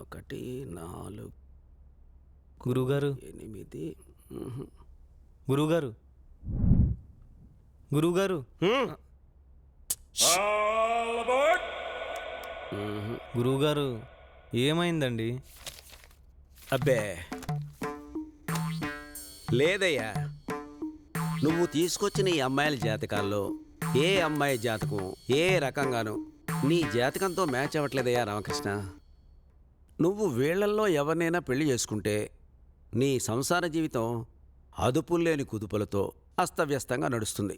ఒకటి 4 గురువుగారు 8 గురువుగారు గురువుగారు గురువుగారు ఏమైందండి? అబ్బే లేదయ్యా, నువ్వు తీసుకొచ్చిన ఈ అమ్మాయిల జాతకాల్లో ఏ అమ్మాయి జాతకం ఏ రకంగానూ నీ జాతకంతో మ్యాచ్ అవ్వట్లేదయ్యా రామకృష్ణ. నువ్వు వీళ్లల్లో ఎవరినైనా పెళ్లి చేసుకుంటే నీ సంసార జీవితం అదుపులేని కుదుపులతో అస్తవ్యస్తంగా నడుస్తుంది.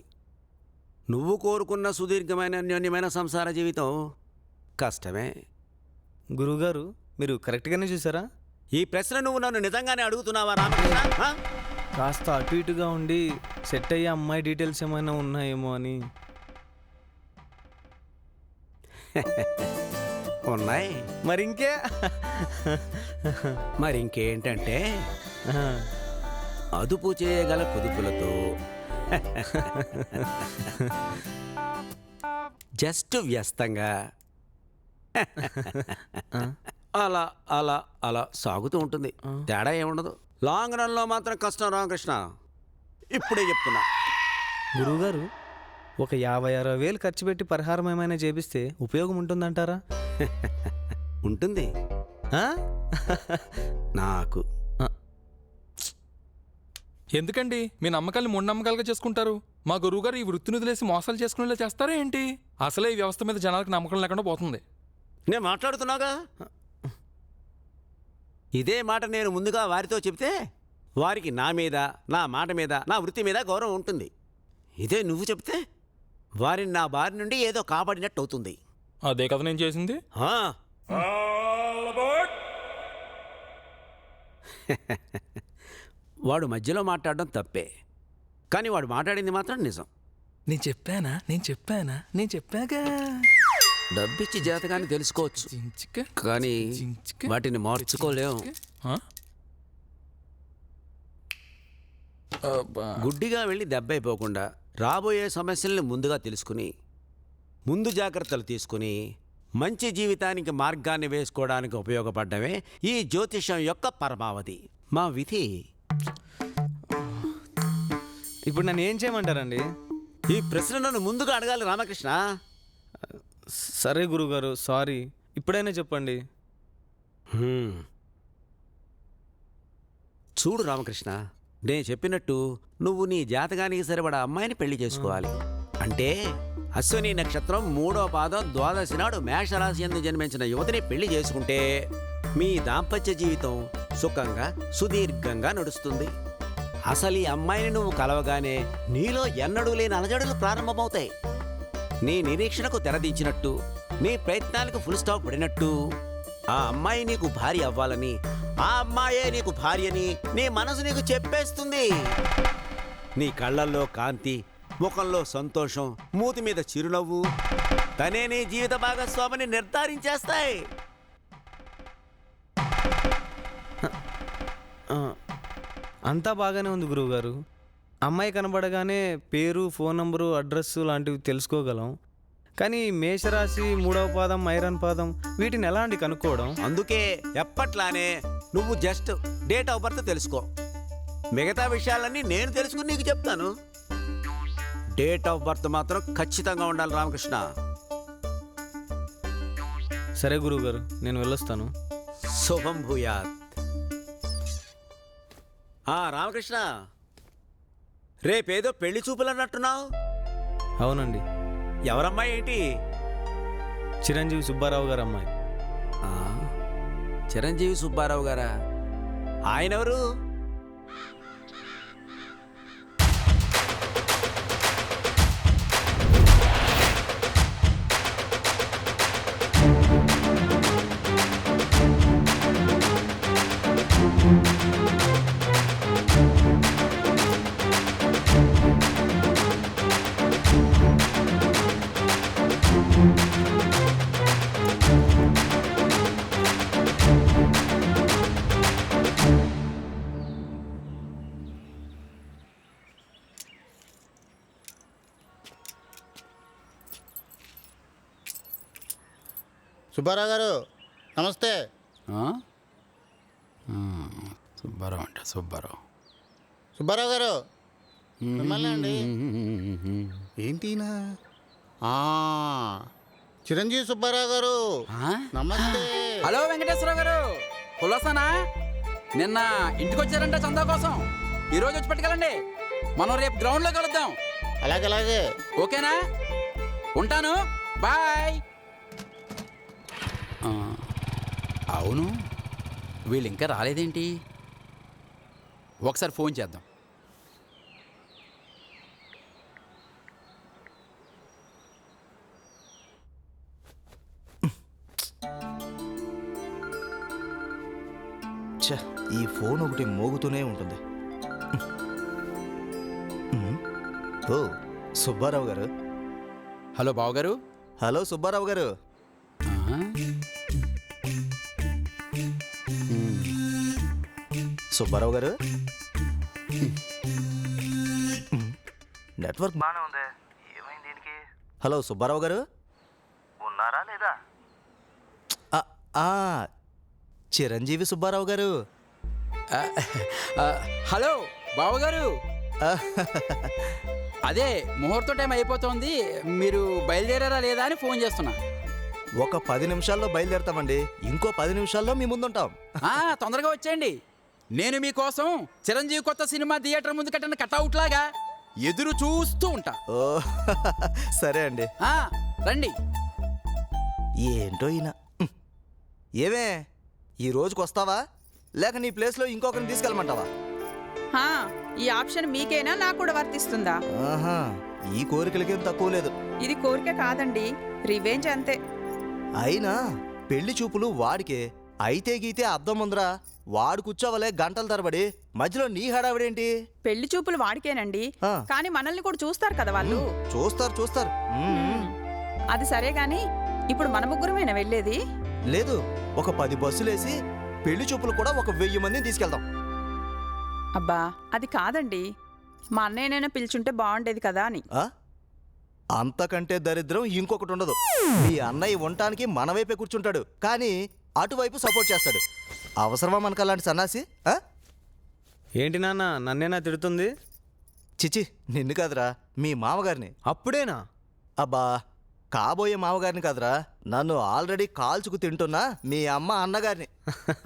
నువ్వు కోరుకున్న సుదీర్ఘమైన అన్యోన్యమైన సంసార జీవితం కష్టమే. గురువుగారు మీరు కరెక్ట్గానే చూసారా? ఈ ప్రశ్న నువ్వు నన్ను నిజంగానే అడుగుతున్నావా రామకృష్ణ? కాస్త అటు ఇటుగా ఉండి సెట్ అయ్యే అమ్మాయి డీటెయిల్స్ ఏమైనా ఉన్నాయేమో అని. ఉన్నాయి మరింకే మరింకేంటంటే అదుపు చేయగల కుదుపులతో జస్ట్ వ్యస్తంగా అలా అలా అలా సాగుతూ ఉంటుంది. తేడా ఏముండదు. లాంగ్ రన్లో మాత్రం కష్టం రామకృష్ణ, ఇప్పుడే చెప్తున్నా. గురువుగారు ఒక 50-60 వేలు ఖర్చు పెట్టి పరిహారం ఏమైనా చేపిస్తే ఉపయోగం ఉంటుందంటారా? ఉంటుంది. నాకు ఎందుకండి మీ నమ్మకాన్ని మూఢనమ్మకాలుగా చేసుకుంటారు? మా గురువుగారు ఈ వృత్తిని వదిలేసి మోసాలు చేసుకునేలా చేస్తారా ఏంటి? అసలే ఈ వ్యవస్థ మీద జనాలకు నమ్మకం లేకుండా పోతుంది. నేను మాట్లాడుతున్నాగా. ఇదే మాట నేను ముందుగా వారితో చెప్తే వారికి నా మీద, నా మాట మీద, నా వృత్తి మీద గౌరవం ఉంటుంది. ఇదే నువ్వు చెప్తే వారిని నా బారి నుండి ఏదో కాపాడినట్టు అవుతుంది. అదే కదా నేను చేసింది. వాడు మధ్యలో మాట్లాడడం తప్పే, కానీ వాడు మాట్లాడింది మాత్రం నిజం. నేను చెప్పాగా డబ్బిచ్చి జాతకాన్ని తెలుసుకోవచ్చు, కానీ వాటిని మార్చుకోలేం. గుడ్డిగా వెళ్ళి దెబ్బైపోకుండా రాబోయే సమస్యల్ని ముందుగా తెలుసుకుని ముందు జాగ్రత్తలు తీసుకుని మంచి జీవితానికి మార్గాన్ని వేసుకోవడానికి ఉపయోగపడ్డమే ఈ జ్యోతిషం యొక్క పరమావధి, మా విధి. ఇప్పుడు నన్ను ఏం చేయమంటారండి? ఈ ప్రశ్న నన్ను ముందుగా అడగాలి రామకృష్ణ. సరే గురువుగారు, సారీ. ఇప్పుడైనా చెప్పండి. చూడు రామకృష్ణ, నేను చెప్పినట్టు నువ్వు నీ జాతకానికి సరిపడా అమ్మాయిని పెళ్లి చేసుకోవాలి. అంటే అశ్విని నక్షత్రం 3వ పాదం ద్వాదశి నాడు మేషరాశి యందు జన్మించిన యువతిని పెళ్లి చేసుకుంటే మీ దాంపత్య జీవితం సుఖంగా సుదీర్ఘంగా నడుస్తుంది. అసలు ఈ అమ్మాయిని నువ్వు కలవగానే నీలో ఎన్నడూ లేని అలజడులు ప్రారంభమవుతాయి. నీ నిరీక్షణకు తెరదించినట్టు, నీ ప్రయత్నాలకు ఫుల్ స్టాప్ పడినట్టు ఆ అమ్మాయి నీకు భార్య అవ్వాలని, ఆ అమ్మాయే నీకు భార్యని నీ మనసు నీకు చెప్పేస్తుంది. నీ కళ్ళల్లో కాంతి, ముఖంలో సంతోషం, మూతి మీద చిరునవ్వు తనే నీ జీవిత భాగస్వామిని నిర్ధారించేస్తాయి. అంతా బాగానే ఉంది గురువుగారు. అమ్మాయి కనబడగానే పేరు, ఫోన్ నంబరు, అడ్రస్సు లాంటివి తెలుసుకోగలం. కానీ మేషరాశి, 3వ పాదం, ఐరన్ పాదం వీటిని ఎలాంటి కనుక్కోవడం? అందుకే ఎప్పట్లానే నువ్వు జస్ట్ డేట్ ఆఫ్ బర్త్ తెలుసుకో. మిగతా విషయాలన్నీ నేను తెలుసుకుని నీకు చెప్తాను. డేట్ ఆఫ్ బర్త్ మాత్రం ఖచ్చితంగా ఉండాలి రామకృష్ణ. సరే గురువుగారు, నేను వెళ్ళొస్తాను. శుభం భూయాత్. రామకృష్ణ, రేపేదో పెళ్లి చూపులు అన్నట్టున్నావు. అవునండి, ఎవరమ్మాయి ఏంటి? చిరంజీవి సుబ్బారావు గారు అమ్మాయి. ఆ, చిరంజీవి సుబ్బారావు గారా? ఆయనెవరు? సుబ్బారావు గారు నమస్తే. సుబ్బారావు అంట, సుబ్బారావు. సుబ్బారావు గారు మిమ్మల్ని అండి. ఏంటినా? చిరంజీవి సుబ్బారావు గారు నమస్తే. హలో వెంకటేశ్వరరావు గారు, కులసానా? నిన్న ఇంటికి వచ్చారంట చందా కోసం. ఈరోజు వచ్చి పట్టుకెళ్ళండి, మనం రేపు గ్రౌండ్లో కలుద్దాం. అలాగే ఓకేనా? ఉంటాను, బాయ్. అవును, వీళ్ళు ఇంకా రాలేదేంటి? ఒకసారి ఫోన్ చేద్దాం. ఈ ఫోన్ ఒకటి మోగుతూనే ఉంటుంది. ఓ సుబ్బారావు గారు. హలో బావగారు. హలో సుబ్బారావు గారు. సుబ్బారావు గారు, నెట్వర్క్ బాగానే ఉంది, ఏమైంది దీనికి? హలో సుబ్బారావు గారు, ఉన్నారా లేదా? చిరంజీవి సుబ్బారావు గారు. హలో బావగారు. అదే ముహూర్తం టైం అయిపోతుంది, మీరు బయలుదేరారా లేదా అని ఫోన్ చేస్తున్నా. ఒక 10 నిమిషాల్లో బయలుదేరతామండి. ఇంకో 10 నిమిషాల్లో మీ ముందుంటాం. తొందరగా వచ్చేయండి. నేను మీకోసం చిరంజీవి కొత్త సినిమా థియేటర్ ముందు కట్టిన కట్అవుట్ లాగా ఎదురు చూస్తూ ఉంటా. ఓ సరే అండి. రండి. ఏంటో ఈయన. ఏమే, ఈ రోజుకి వస్తావా లేక నీ ప్లేస్లో ఇంకొకరిని తీసుకెళ్ళమంటావా? ఈ ఆప్షన్ మీకేనా, నాకు కూడా వర్తిస్తుందా? ఆహా, ఈ కోరికలకేం తక్కువ లేదు. ఇది కోరిక కాదండి, రివెంజ్ అంతే. అయినా పెళ్లి చూపులు వాడికే అయితే గీతే అద్దం ముందరా వాడు కూర్చోవలే గంటల తరబడి, మధ్యలో నీ హడావిడేంటి? పెళ్లి చూపులు వాడికేనండి, కానీ మనల్ని కూడా చూస్తారు కదా వాళ్ళు. చూస్తారు. అది సరే గాని ఇప్పుడు మన ముగ్గురమేనా వెళ్ళేది? లేదు, ఒక 10 బస్సులేసి పెళ్లి చూపులు కూడా ఒక 1000 మందిని తీసుకెళ్దాం. అబ్బా అది కాదండి, మా అన్నయ్యనైనా పిలుచుంటే బాగుండేది కదా అని. అంతకంటే దరిద్రం ఇంకొకటి ఉండదు. మీ అన్నయ్య ఉండటానికి మన వైపే కూర్చుంటాడు, కానీ అటువైపు సపోర్ట్ చేస్తాడు. అవసరమా మనకు అలాంటి సన్నాసి? ఏంటి నాన్న, నన్నేనా తిడుతుంది? చిచి, నిన్ను కాదురా, మీ మామగారిని. అప్పుడేనా? అబ్బా, కాబోయే మామగారిని కాదురా, నన్ను ఆల్రెడీ కాల్చుకు తింటున్నా మీ అమ్మ అన్నగారిని.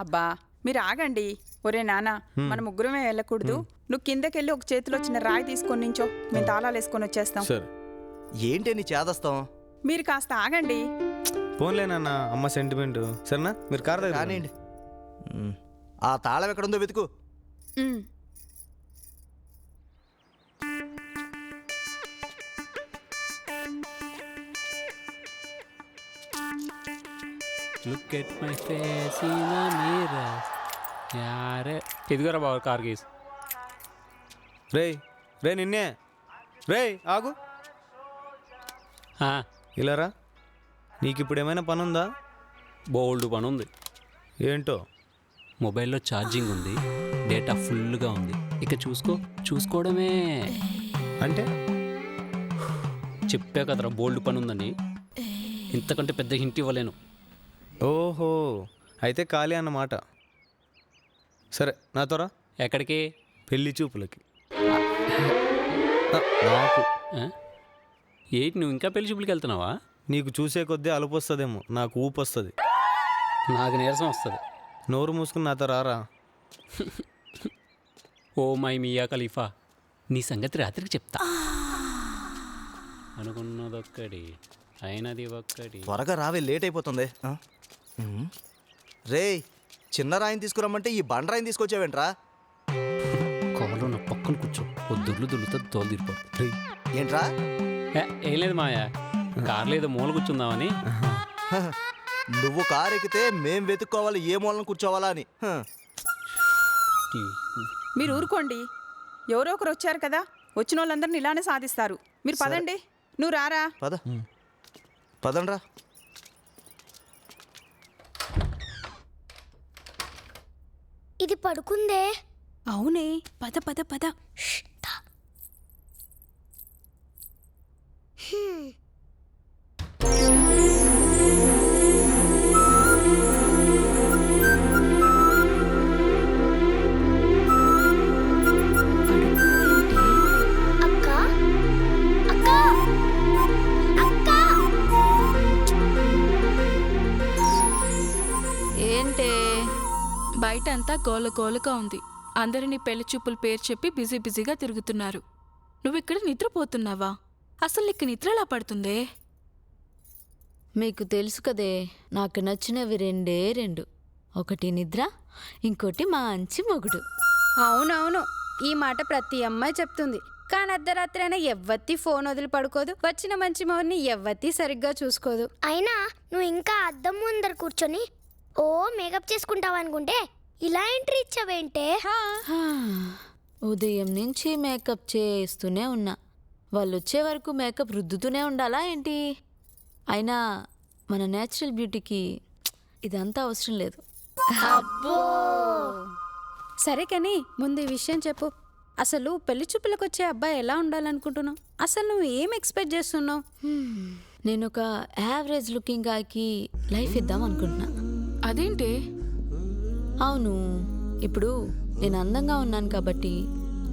అబ్బా మీరు ఆగండి. ఒరే నాన్న, మన ముగ్గురమే వెళ్ళకూడదు. నువ్వు కిందకెళ్ళి ఒక చేతిలో చిన్న రాయి తీసుకొని నించో, మేము తాళాలు వేసుకొని వచ్చేస్తాం. ఏంటి నీ చేదస్తాం? మీరు కాస్త ఆగండి. ఫోన్లేనన్నా, అమ్మ సెంటిమెంట్. సరేనా, మీరు కార్ దగ్గర కానివ్వండి. ఆ తాళం ఎక్కడుందో వెతుకు. Look at my face in the mirror. యారే ఇదిగోరా బాబు కార్ కేసు. రే నిన్నే. ఆగు. ఇలారా, నీకు ఇప్పుడు ఏమైనా పని ఉందా? బోల్డ్ పని ఉంది. ఏంటో? మొబైల్లో ఛార్జింగ్ ఉంది, డేటా ఫుల్గా ఉంది. ఇక చూసుకోవడమే. అంటే చెప్పా కదరా బోల్డ్ పని ఉందని. ఇంతకంటే పెద్ద హింట్ ఇవ్వలేను. ఓహో, అయితే ఖాళీ అన్నమాట. సరే, నాతోరా. ఎక్కడికి? పెళ్లి చూపులకి. నాకు ఏంటి, నువ్వు ఇంకా పెళ్లి చూపులకి వెళ్తున్నావా? నీకు చూసే కొద్దీ అలుపు వస్తుందేమో, నాకు ఊపు వస్తుంది. నాకు నీరసం వస్తుంది. నోరు మూసుకుని నాతో రారా. ఓ మై మియా ఖలీఫా, నీ సంగతి రాత్రికి చెప్తా. అనుకున్నదొక్కడి అయినది ఒక్కడి. త్వరగా రావే, లేట్ అయిపోతుంది. రే, చిన్న రాయిని తీసుకురమ్మంటే ఈ బండరాయిని తీసుకొచ్చావేంట్రా? కాలు నా పక్కన కూర్చో, ఓ దుర్లు దుర్లుతో తోలు తీరిపోతుంది. ఏంట్రా? ఏం లేదు మాయా, కార్లో ఏదో మూల కూర్చుందామని. నువ్వు కారు ఎక్కితే మేం వెతుక్కోవాలి ఏ మూలను కూర్చోవాలా అని. మీరు ఊరుకోండి, ఎవరో ఒకరు వచ్చారు కదా, వచ్చిన వాళ్ళందరిని ఇలానే సాధిస్తారు. మీరు పదండి. నువ్వు రారా. పదండ్రా. ఇది పడుకుందే. అవునే, పద పద పద. అక్క అక్క అక్క, ఏంటే బయట అంతా గోలగోలగా ఉంది. అందరినీ పెళ్లి చూపుల పేరు చెప్పి బిజీగా తిరుగుతున్నారు. నువ్విక్కడ నిద్రపోతున్నావా? అసలు నీకు నిద్ర ఎలా పడుతుందే? మీకు తెలుసు కదే, నాకు నచ్చినవి రెండే రెండు. ఒకటి నిద్ర, ఇంకోటి మంచి మొగుడు. అవునవును, ఈ మాట ప్రతి అమ్మాయి చెప్తుంది. కానీ అర్ధరాత్రి అయినా ఎవ్వత్తి ఫోన్ వదిలి పడుకోదు. వచ్చిన మంచి మౌని ఎవ్వత్తి సరిగ్గా చూసుకోదు. అయినా నువ్వు ఇంకా అద్దం ముందర కూర్చొని ఓ మేకప్ చేసుకుంటావనుకుంటే ఇలా ఎంట్రీ ఇచ్చావేంటే? ఉదయం నుంచి మేకప్ చేస్తూనే ఉన్నా. వాళ్ళు వచ్చే వరకు మేకప్ రుద్దుతూనే ఉండాలా ఏంటి? అయినా మన నేచురల్ బ్యూటీకి ఇదంతా అవసరం లేదు. సరే కానీ ముందు ఈ విషయం చెప్పు. అసలు పెళ్లి చూపులకు వచ్చే అబ్బాయి ఎలా ఉండాలనుకుంటున్నావు? అసలు నువ్వు ఏం ఎక్స్పెక్ట్ చేస్తున్నావు? నేను ఒక యావరేజ్ లుకింగ్ గాయకి లైఫ్ ఇద్దాం అనుకుంటున్నా. అదేంటి? అవును, ఇప్పుడు నేను అందంగా ఉన్నాను కాబట్టి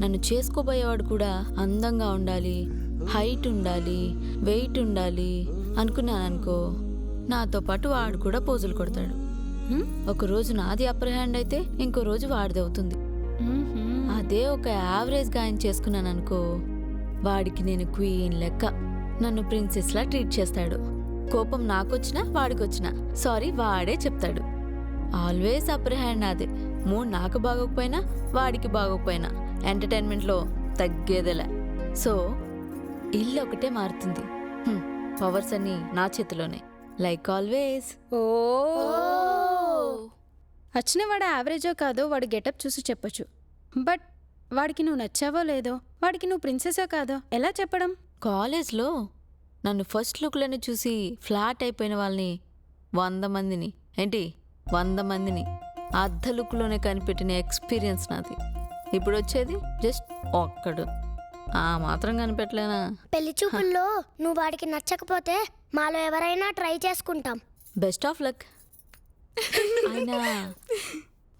నన్ను చేసుకోబోయేవాడు కూడా అందంగా ఉండాలి, హైట్ ఉండాలి, వెయిట్ ఉండాలి అనుకున్నాననుకో, నాతో పాటు వాడు కూడా పోజులు కొడతాడు. ఒకరోజు నాది అప్పర్ హ్యాండ్ అయితే ఇంకో రోజు వాడిది అవుతుంది. అదే ఒక యావరేజ్ గాయం చేసుకున్నాననుకో, వాడికి నేను క్వీన్ లెక్క, నన్ను ప్రిన్సెస్లా ట్రీట్ చేస్తాడు. కోపం నాకొచ్చినా వాడికొచ్చినా సారీ వాడే చెప్తాడు. ఆల్వేస్ అప్పర్ హ్యాండ్ నాదే. మూడ్ నాకు బాగోకపోయినా వాడికి బాగోకపోయినా ఎంటర్టైన్మెంట్లో తగ్గేదేలే. సో ఇల్లు ఒకటే మారుతుంది, పవర్స్ అన్నీ నా చేతిలోనే, లైక్ ఆల్వేస్. ఓ, వచ్చిన వాడు యావరేజో కాదో వాడు గెటప్ చూసి చెప్పొచ్చు. బట్ వాడికి నువ్వు నచ్చావో లేదో, వాడికి నువ్వు ప్రిన్సెసో కాదో ఎలా చెప్పడం? కాలేజ్లో నన్ను ఫస్ట్ లుక్లోనే చూసి ఫ్లాట్ అయిపోయిన వాళ్ళని 100 మందిని ఏంటి 100 మందిని అర్ధ లుక్లోనే కనిపెట్టిన ఎక్స్పీరియన్స్ నాది. ఇప్పుడు వచ్చేది జస్ట్ ఒక్కడు, ఆ మాత్రం కనిపెట్టలేనా? పెళ్లి చూపుల్లో నువ్వు వాడికి నచ్చకపోతే మాలో ఎవరైనా ట్రై చేసుకుంటాం. Best of luck. అయినా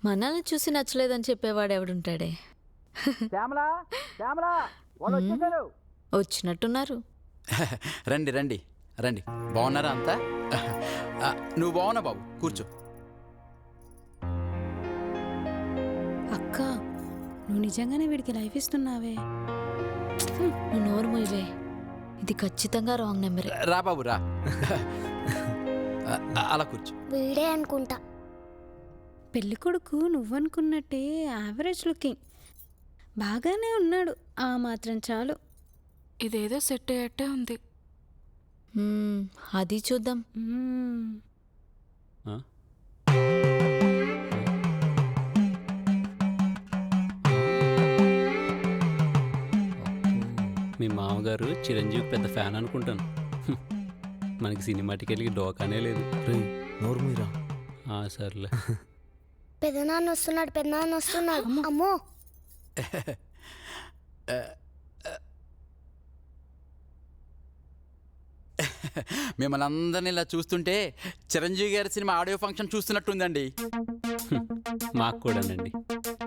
మనల్ని చూసి నచ్చలేదని చెప్పేవాడు ఎవడుంటాడే? వచ్చినట్టున్నారు. రండి రండి రండి, బాగున్నారా అంతా? నువ్వు బాగున్నా బాబు, కూర్చో. అక్క, నువ్వు నిజంగానే వీడికి లైఫ్ ఇస్తున్నావే? నువ్వు నోరు మూయవే, ఇది ఖచ్చితంగా రాంగ్ నెంబరే. రా బాబు రా. అలా కూర్చో. వీడే అనుకుంటా. పెళ్లి కొడుకు నువ్వనుకున్నట్టే యావరేజ్ లుకింగ్, బాగానే ఉన్నాడు, ఆ మాత్రం చాలు. ఇదేదో సెట్ అయ్యట్టే ఉంది. అది చూద్దాం. మీ మామగారు చిరంజీవి పెద్ద ఫ్యాన్ అనుకుంటాను. మనకి సినిమాటికి వెళ్ళి డోకానే లేదు. నోరు మీరా. సర్లే. పెదనాన్న వస్తున్నాడు, పెదనాన్న వస్తున్నాడు. అమ్మో, మిమ్మల్ని అందరినీ ఇలా చూస్తుంటే చిరంజీవి గారి సినిమా ఆడియో ఫంక్షన్ చూస్తున్నట్టుందండి. మాకు కూడానండి,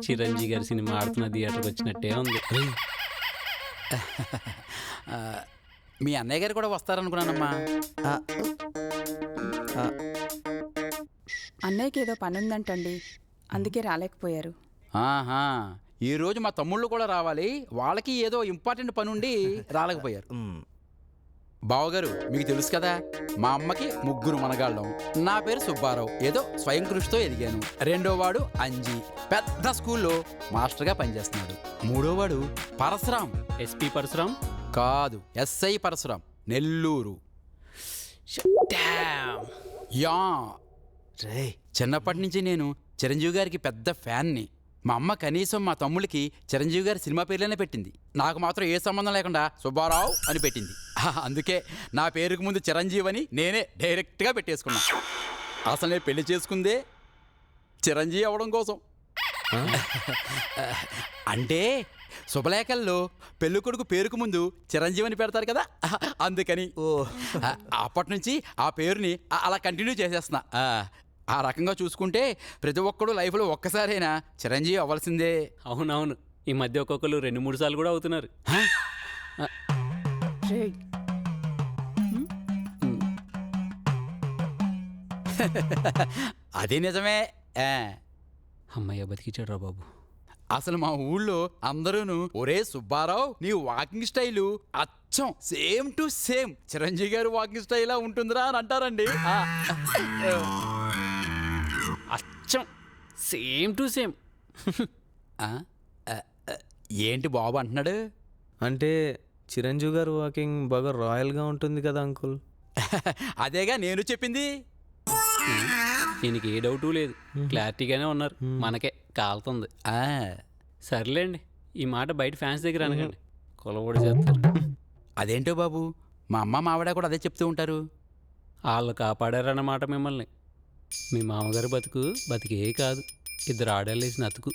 చిరంజీవి గారి సినిమా ఆడుతున్న థియేటర్కి వచ్చినట్టే ఉంది. మీ అన్నయ్య గారు కూడా వస్తారనుకున్నానమ్మా. అన్నయ్యకి ఏదో పని ఉందంటండి, అందుకే రాలేకపోయారు. ఆహా, ఈరోజు మా తమ్ముళ్ళు కూడా రావాలి, వాళ్ళకి ఏదో ఇంపార్టెంట్ పని ఉండి రాలేకపోయారు. బావగారు మీకు తెలుసు కదా, మా అమ్మకి 3 మనగాళ్ళం. నా పేరు సుబ్బారావు, ఏదో స్వయం కృషితో ఎదిగాను. 2వ వాడు అంజీ, పెద్ద స్కూల్లో మాస్టర్గా పనిచేస్తున్నాడు. 3వ వాడు పరశురాం. ఎస్పీ పరశురాం కాదు, ఎస్ఐ పరశురాం, నెల్లూరు. యా రే, చిన్నప్పటి నుంచి నేను చిరంజీవి గారికి పెద్ద ఫ్యాన్ని. మా అమ్మ కనీసం మా తమ్ముళ్ళకి చిరంజీవి గారి సినిమా పేర్లనే పెట్టింది, నాకు మాత్రం ఏ సంబంధం లేకుండా సుబ్బారావు అని పెట్టింది. అందుకే నా పేరుకు ముందు చిరంజీవి అని నేనే డైరెక్ట్గా పెట్టేసుకున్నా. అసలు నేను పెళ్లి చేసుకుందే చిరంజీవి అవ్వడం కోసం. అంటే శుభలేఖల్లో పెళ్ళికొడుకు పేరుకు ముందు చిరంజీవి అని పెడతారు కదా, అందుకని అప్పటి నుంచి ఆ పేరుని అలా కంటిన్యూ చేసేస్తున్నా. ఆ రకంగా చూసుకుంటే ప్రతి ఒక్కడు లైఫ్లో ఒక్కసారైనా చిరంజీవి అవ్వాల్సిందే. అవునవును, ఈ మధ్య ఒక్కొక్కరు 2-3 సార్లు కూడా అవుతున్నారు. అదే నిజమే. అమ్మయ్య బతికిచ్చాడు రా బాబు. అసలు మా ఊళ్ళో అందరూను ఒరే సుబ్బారావు నీ వాకింగ్ స్టైలు అచ్చం సేమ్ టు సేమ్ చిరంజీవి గారు వాకింగ్ స్టైలా ఉంటుందిరా అని అంటారండి. అచ్చం సేమ్ టు సేమ్. ఏంటి బాబు అంటున్నాడు? అంటే చిరంజీవి గారు వాకింగ్ బాగా రాయల్గా ఉంటుంది కదా అంకుల్. అదేగా నేను చెప్పింది. దీనికి ఏ డౌటు లేదు, క్లారిటీగానే ఉన్నారు. మనకే కాలుతుంది. సర్లేండి, ఈ మాట బయట ఫ్యాన్స్ దగ్గర అనకండి, కొలబడి చేస్తారు. అదేంటో బాబు, మా అమ్మ మావిడ కూడా అదే చెప్తూ ఉంటారు. వాళ్ళు కాపాడారన్నమాట మిమ్మల్ని. మీ మామగారు బతికే కాదు, 2 ఆడేళ్ళు వేసిన అతుకు.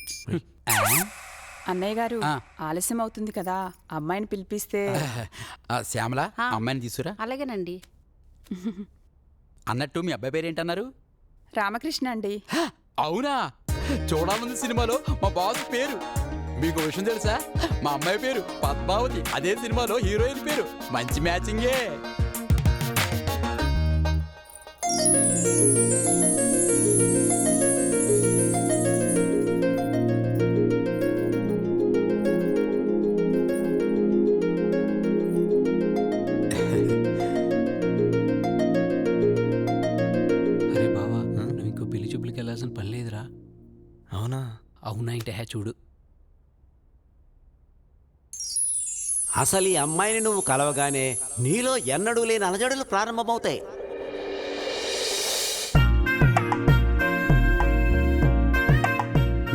అన్నయ్య గారు, ఆలస్యం అవుతుంది కదా, అమ్మాయిని పిలిపిస్తే. శ్యామల, అమ్మాయిని తీసుకురా. అలాగేనండి. అన్నట్టు మీ అబ్బాయి పేరేంటన్నారు? రామకృష్ణ అండి. అవునా, చూడాలంది సినిమాలో మా బాస్ పేరు. మీకు విషయం తెలుసా, మా అమ్మాయి పేరు పద్మావతి, అదే సినిమాలో హీరోయిన్ పేరు. మంచి మ్యాచింగే. అరే బావా, నువ్వు ఇంకో పెళ్లి చూపులకి వెళ్ళాల్సిన పని లేదురా. అవునా? అవునా ఇంటే చూడు. అసలు ఈ అమ్మాయిని నువ్వు కలవగానే నీలో ఎన్నడూ లేని అలజడులు ప్రారంభమవుతాయి.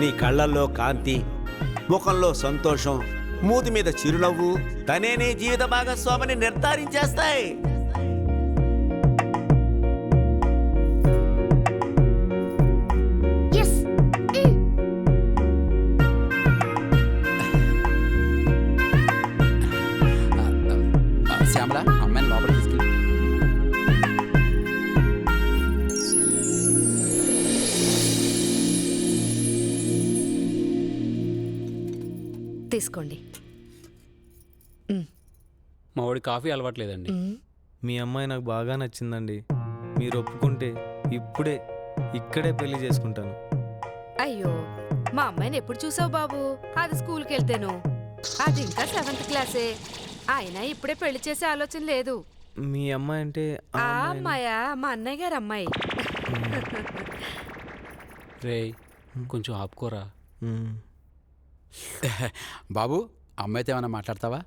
నీ కళ్ళల్లో కాంతి, ముఖంలో సంతోషం, మూతి మీద చిరునవ్వు తనే నీ జీవిత భాగస్వామిని నిర్ధారించేస్తాయి. శ్యామల, అమ్మాయిని లోపలికి తీసుకెళ్ళి. తీసుకోండి. మా వాడి కాఫీ అలవాట్లేదండి. మీ అమ్మాయి నాకు బాగా నచ్చిందండి. మీరు ఒప్పుకుంటే ఇక్కడే పెళ్లి చేసుకుంటాను. అయ్యో, మా అమ్మాయిని ఎప్పుడు చూసావు బాబు? అది స్కూల్కి వెళ్తేను, అది ఇంకా 7th క్లాసే. అయినా ఇప్పుడే పెళ్లి చేసే ఆలోచన లేదు. మీ అమ్మాయి అంటే ఆ అమ్మాయా? మా అన్నయ్య గారు అమ్మాయి. రే, కొంచెం ఆపుకోరా. బాబు, అమ్మాయితో ఏమైనా మాట్లాడతావా?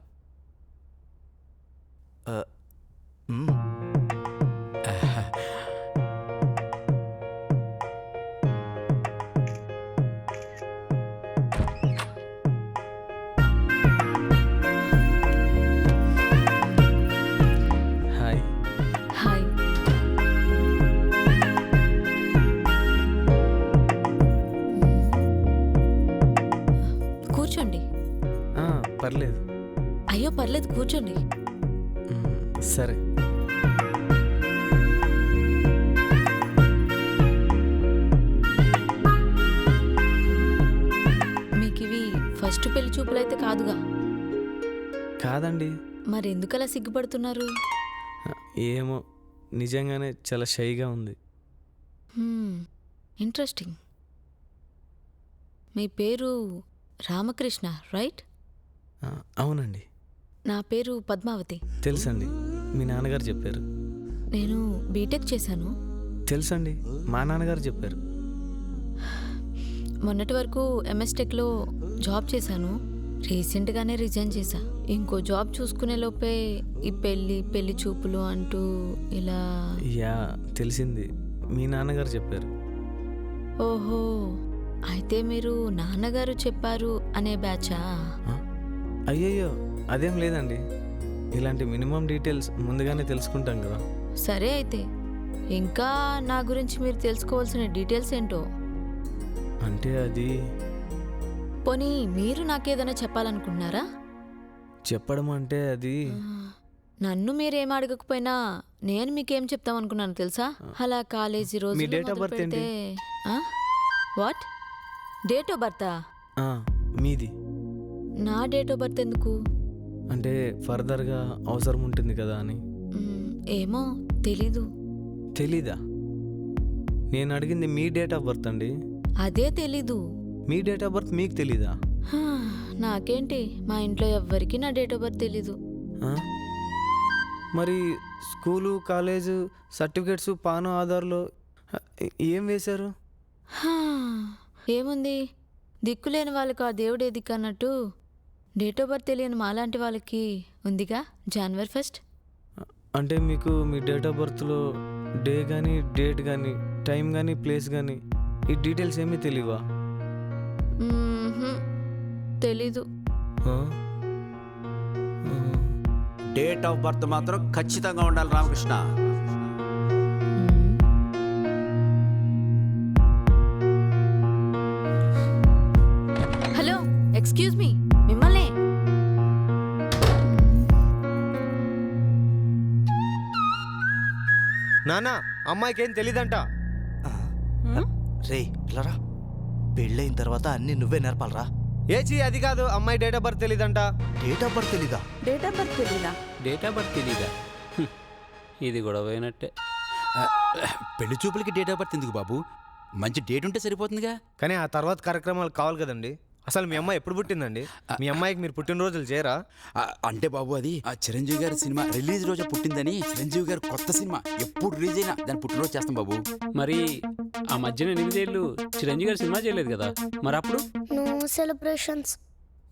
హాయ్. హాయ్. కూర్చోండి. పర్లేదు. అయ్యో పర్లేదు, కూర్చోండి. సరే. మీకు ఇవి ఫస్ట్ పెళ్లి చూపులైతే కాదుగా? కాదండి. మరి ఎందుకలా సిగ్గుపడుతున్నారు? ఏమో, నిజంగానే చాలా షైగా ఉంది. ఇంట్రెస్టింగ్. మీ పేరు రామకృష్ణ రైట్? అవునండి. నా పేరు పద్మావతి. తెలుసండి, మీ నాన్నగారు చెప్పారు. నేను బీటెక్ చేశాను. తెలుసండి, మా నాన్నగారు చెప్పారు. మొన్నటి వరకు ఎంఎస్టెక్లో జాబ్ చేశాను. రీసెంట్గానే రిజైన్ చేశా. ఇంకో జాబ్ చూసుకునే లోపే ఈ పెళ్లి చూపులు అంటూ ఇలా. యా తెలిసింది, మీ నాన్నగారు చెప్పారు. ఓహో, అయితే మీరు నాన్నగారు చెప్పారు అనే బ్యాచా? అయ్యయ్యో అదేం లేదండి, ఇలాంటి మినిమం డీటెయిల్స్ ముందుగానే తెలుసుకుంటాం కదా. సరే అయితే ఇంకా నా గురించి మీరు తెలుసుకోవాల్సిన డీటెయిల్స్ ఏంటో. అంటే అది పోనీ మీరు నాకేదైనా చెప్పాలనుకుంటున్నారా? చెప్పడం అంటే అది నన్ను మీరేం అడగకపోయినా నేను మీకేం చెప్తాం అనుకున్నాను తెలుసా? అలా కాలేజీ రోజు మీ date of birth ఏంటి? వాట్? డేట్ ఆఫ్ బర్తా? మీది. నా డేట్ ఆఫ్ బర్త్ ఎందుకు? అంటే ఫర్దర్గా అవసరం ఉంటుంది కదా అని. ఏమో తెలీదు. తెలీదా? నేను అడిగింది మీ డేట్ ఆఫ్ బర్త్ అండి. అదే తెలీదు. మీ డేట్ ఆఫ్ బర్త్ మీకు తెలీదా? నాకేంటి, మా ఇంట్లో ఎవ్వరికీ నా డేట్ ఆఫ్ బర్త్ తెలీదు. మరి స్కూలు కాలేజు సర్టిఫికేట్స్ పాను ఆధార్లో ఏం వేశారు? ఏముంది, దిక్కులేని వాళ్ళకు ఆ దేవుడే దిక్కు అన్నట్టు డేట్ ఆఫ్ బర్త్ తెలియని మాలాంటి వాళ్ళకి ఉందిగా జనవరి 1. అంటే మీకు మీ డేట్ ఆఫ్ బర్త్లో డే కానీ డేట్ కానీ టైం కానీ ప్లేస్ కానీ ఈ డీటెయిల్స్ ఏమీ తెలియవా? తెలీదు. డేట్ ఆఫ్ బర్త్ మాత్రం ఖచ్చితంగా ఉండాలి రామకృష్ణ. హలో, ఎక్స్క్యూజ్ మీ, మిమ్మల్ని. నానా, అమ్మాయికి ఏం తెలీదంట. రే ఇలారా, పెళ్ళైన తర్వాత అన్నీ నువ్వే నేర్పాలరా. ఏచి అది కాదు, అమ్మాయి డేట్ ఆఫ్ బర్త్ తెలీదంట. డేట్ ఆఫ్ బర్త్ తెలీదా? డేట్ ఆఫ్ బర్త్ తెలీదా? డేట్ ఆఫ్ బర్త్ తెలీదా? ఇది గొడవ అయినట్టే. పెళ్లి చూపులకి డేట్ ఆఫ్ బర్త్ ఎందుకు బాబు? మంచి డేట్ ఉంటే సరిపోతుందిగా. కానీ ఆ తర్వాత కార్యక్రమాలు కావాలి కదండి. అసలు మీ అమ్మాయి ఎప్పుడు పుట్టిందండి? మీ అమ్మాయికి మీరు పుట్టినరోజులు చేయరా? అంటే బాబు అది చిరంజీవి గారి సినిమా రిలీజ్ రోజు పుట్టిందని చిరంజీవి గారి కొత్త సినిమా ఎప్పుడు రిలీజ్ అయినా దాన్ని పుట్టినరోజు చేస్తాం బాబు. మరి ఆ మధ్యన 8 ఏళ్ళు చిరంజీవి గారు సినిమా చేయలేదు కదా, మరి అప్పుడు? No celebrations.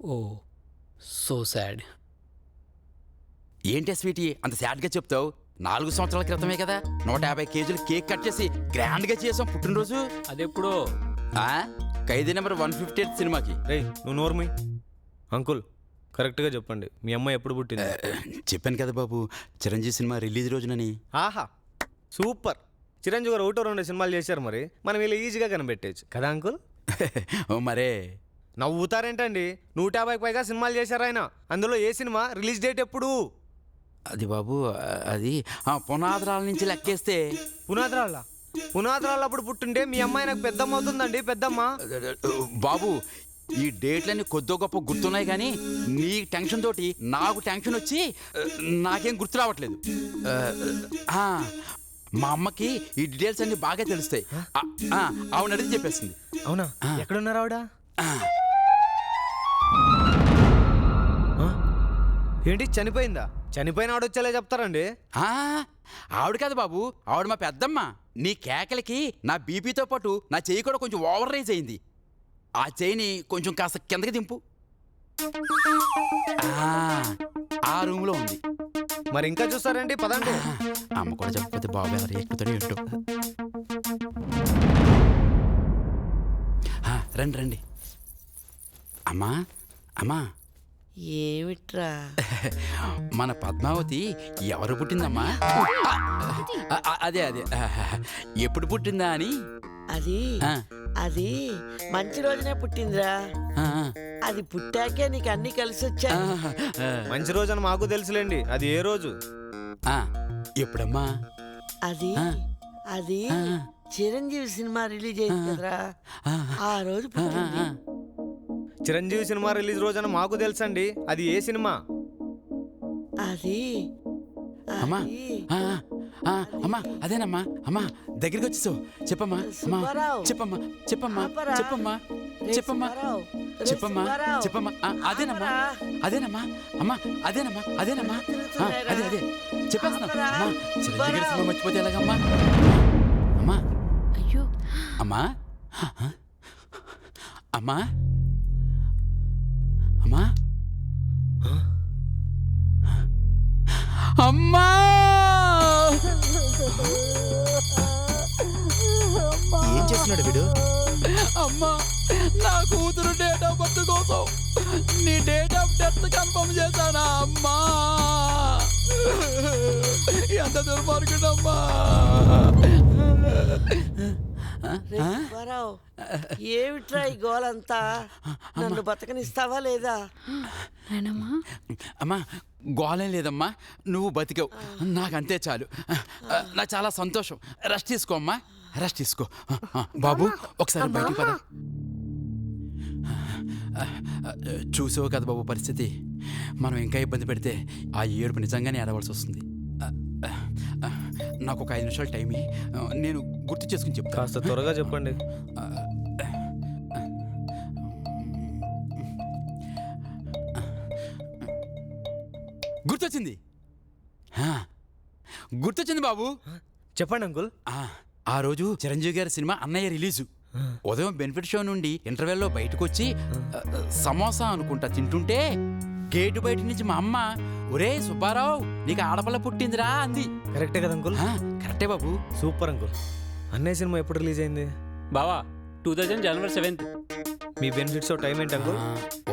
Oh so sad. ఏంటి స్వీటీ అంత సాడ్గా చెప్తావు? 4 సంవత్సరాల క్రితమే కదా 150 కేజీలు కేక్ కట్ చేసి గ్రాండ్గా చేసాం పుట్టినరోజు. అదెప్పుడో. ఖైదీ నెంబర్ 158 సినిమాకి. రేయ్ నువ్వు నోర్మి. అంకుల్ కరెక్ట్గా చెప్పండి, మీ అమ్మాయి ఎప్పుడు పుట్టింది? చెప్పాను కదా బాబు, చిరంజీవి సినిమా రిలీజ్ రోజునని. ఆహా సూపర్. చిరంజీవి గారు 1-2 సినిమాలు చేశారు, మరి మనం ఇలా ఈజీగా కనిపెట్టేచ్చు కదా అంకుల్. మరే నవ్వుతారేంటండి, 150కి పైగా సినిమాలు చేశారు ఆయన. అందులో ఏ సినిమా రిలీజ్ డేట్ ఎప్పుడు? అది బాబు అది పునాదరాల నుంచి లెక్కేస్తే. పునాదరాలు అప్పుడు పుట్టుంటే మీ అమ్మాయి నాకు పెద్దమ్మ అవుతుందండి, పెద్దమ్మ. బాబు ఈ డేట్లన్నీ కొద్దో గొప్ప గుర్తున్నాయి కానీ నీ టెన్షన్ తోటి నాకు టెన్షన్ వచ్చి నాకేం గుర్తు రావట్లేదు. మా అమ్మకి ఈ డీటెయిల్స్ అన్ని బాగా తెలుస్తాయి. ఆవిడ అడిగి చెప్పేస్తుంది. అవునా? ఎక్కడున్నారు ఆవిడ? ఏంటి చనిపోయిందా? చనిపోయిన ఆవిడ వచ్చేలా చెప్తారండి. ఆవిడ కాదు బాబు, ఆవిడ మా పెద్దమ్మ. నీ కేకలకి నా బీపీతో పాటు నా చెయ్యి కూడా కొంచెం ఓవర్ రైజ్ అయింది. ఆ చెయ్యిని కొంచెం కాస్త కిందకి దింపు. ఆ రూమ్లో ఉంది. మరి ఇంకా చూస్తారండి, పదండి. అమ్మ కూడా చెప్పకపోతే బాబు ఎవరు ఎక్కుతాడో ఏంటో. రండి రండి. అమ్మా అమ్మా. ఏమిట్రా? మన పద్మావతి ఎవరు పుట్టిందమ్మా? అదే అదే ఎప్పుడు పుట్టిందా అని. అది అది మంచి రోజునే పుట్టిందిరా. అది పుట్టాకే నీకు అన్ని కలిసి వచ్చా. మంచి రోజు అని మాకు తెలుసులేండి, అది ఏ రోజు? ఎప్పుడమ్మా? అది అది చిరంజీవి సినిమా రిలీజ్ అయింది కదరా, ఆ రోజు పుట్టింది. చిరంజీవి సినిమా రిలీజ్ రోజు అని మాకు తెలుసండి, అది ఏ సినిమా? అది అమ్మా అమ్మా అదేనమ్మా అమ్మా దగ్గరికి వచ్చేసావు చెప్పమ్మా అమ్మా సుబ్బారావు. చెప్పమ్మా చెప్పమ్మా ఆపరా. చెప్పమ్మా రే చెప్పమ్మా సుబ్బారావు. రే చెప్పమ్మా సుబ్బారావు. చెప్పమ్మా అదేనమ్మా ఆపరా. అదేనమ్మా అమ్మా అదేనమ్మా అదేనమ్మా తిరుగుతున్నారా? అదే చెప్పేస్తున్నా ఆపరా. అమ్మా చిరంజీవి గారి సుబ్బారావు. సినిమా మర్చిపోతే ఎలాగమ్మా అమ్మా అయ్యో అమ్మా అమ్మా అమ్మా అమ్మా ఏం చేస్తున్నాడు వీడు? అమ్మా నా కూతురు డేట్ ఆఫ్ బర్త్ కోసం నీ డేట్ ఆఫ్ డెత్ కన్ఫర్మ్ చేశానా అమ్మా ఎంత దుర్మార్గుడమ్మా రే సుబ్బారావు, ఏమిట్రా ఈ గోలంతా? నన్ను బతకనిస్తావా లేదా? అమ్మా గోళం లేదమ్మా నువ్వు బతికావు నాకంతే చాలు నాకు చాలా సంతోషం రెస్ట్ తీసుకో అమ్మా రెస్ట్ తీసుకో బాబు ఒకసారి బయటికి పద చూసావు కదా బాబు పరిస్థితి మనం ఇంకా ఇబ్బంది పెడితే ఆ ఏడుపు నిజంగానే ఏడవలసి వస్తుంది నాకు ఒక 5 నిమిషాలు టైం నేను గుర్తు చేసుకుని చెప్తా కాస్త త్వరగా చెప్పండి. గుర్తొచ్చింది గుర్తొచ్చింది బాబు చెప్పండి అంకుల్. ఆ రోజు చిరంజీవి గారి సినిమా అన్నయ్య రిలీజు ఉదయం బెనిఫిట్ షో నుండి ఇంటర్వెల్లో బయటకు వచ్చి సమోసా అనుకుంటా తింటుంటే గేటు బయట నుంచి మా అమ్మ ఒరే సుబ్బారావు నీకు ఆడపిల్ల పుట్టిందిరా అంది. కరెక్టే కదా అంకుల్? కరెక్టే బాబు. Super uncle. అన్నయ్య సినిమా ఎప్పుడు రిలీజ్ అయింది? బావా 2000 జనవరి 7th. మీ బెనిఫిట్స్ టైం ఏంటి అంకుల్?